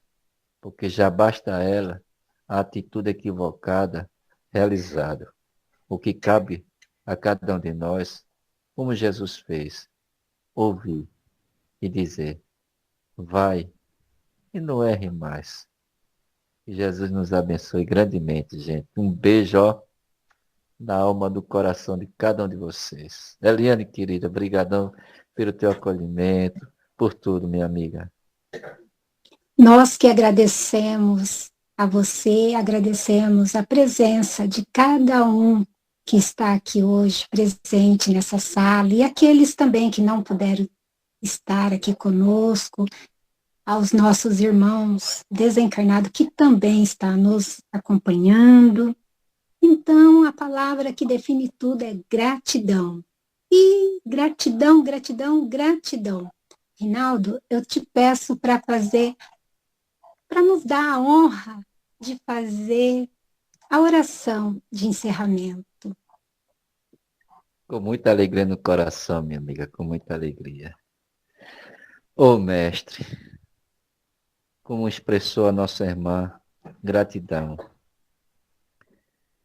Porque já basta a ela a atitude equivocada realizada. O que cabe a cada um de nós, como Jesus fez, ouvir e dizer, vai e não erre mais. Que Jesus nos abençoe grandemente, gente. Um beijo, ó. na alma do coração de cada um de vocês. Eliane, querida, brigadão pelo teu acolhimento, por tudo, minha amiga. Nós que agradecemos a você, agradecemos a presença de cada um que está aqui hoje, presente nessa sala, e aqueles também que não puderam estar aqui conosco, aos nossos irmãos desencarnados que também estão nos acompanhando. Então, a palavra que define tudo é gratidão. E gratidão, gratidão, gratidão. Rinaldo, eu te peço para nos dar a honra de fazer a oração de encerramento. Com muita alegria no coração, minha amiga, com muita alegria. Ô Mestre, como expressou a nossa irmã, gratidão.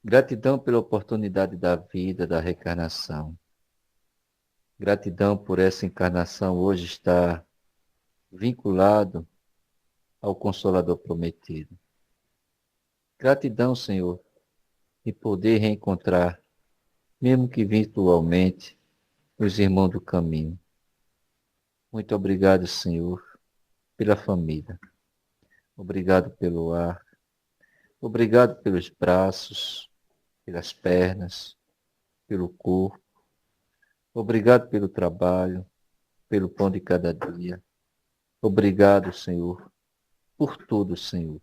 Gratidão pela oportunidade da vida, da reencarnação. Gratidão por essa encarnação hoje estar vinculado ao Consolador prometido. Gratidão, Senhor, e poder reencontrar, mesmo que virtualmente, os irmãos do caminho. Muito obrigado, Senhor, pela família. Obrigado pelo ar. Obrigado pelos braços, pelas pernas, pelo corpo. Obrigado pelo trabalho, pelo pão de cada dia. Obrigado, Senhor, por tudo, Senhor.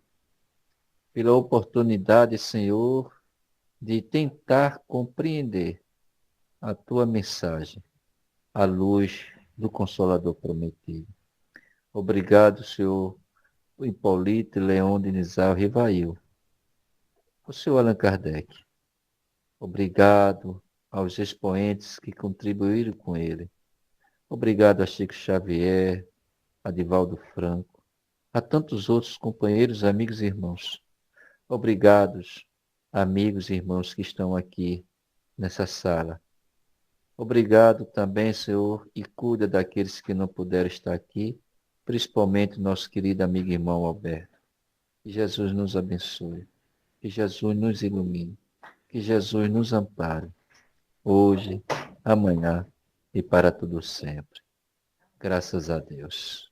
Pela oportunidade, Senhor, de tentar compreender a tua mensagem à luz do Consolador prometido. Obrigado, Senhor, o Hipólito, Leon de Nizar Rivail, o Senhor Allan Kardec. Obrigado aos expoentes que contribuíram com ele. Obrigado a Chico Xavier, a Divaldo Franco, a tantos outros companheiros, amigos e irmãos. Obrigados, amigos e irmãos que estão aqui nessa sala. Obrigado também, Senhor, e cuida daqueles que não puderam estar aqui, principalmente nosso querido amigo e irmão Alberto. Que Jesus nos abençoe, que Jesus nos ilumine, que Jesus nos ampare, hoje, amanhã e para tudo sempre. Graças a Deus.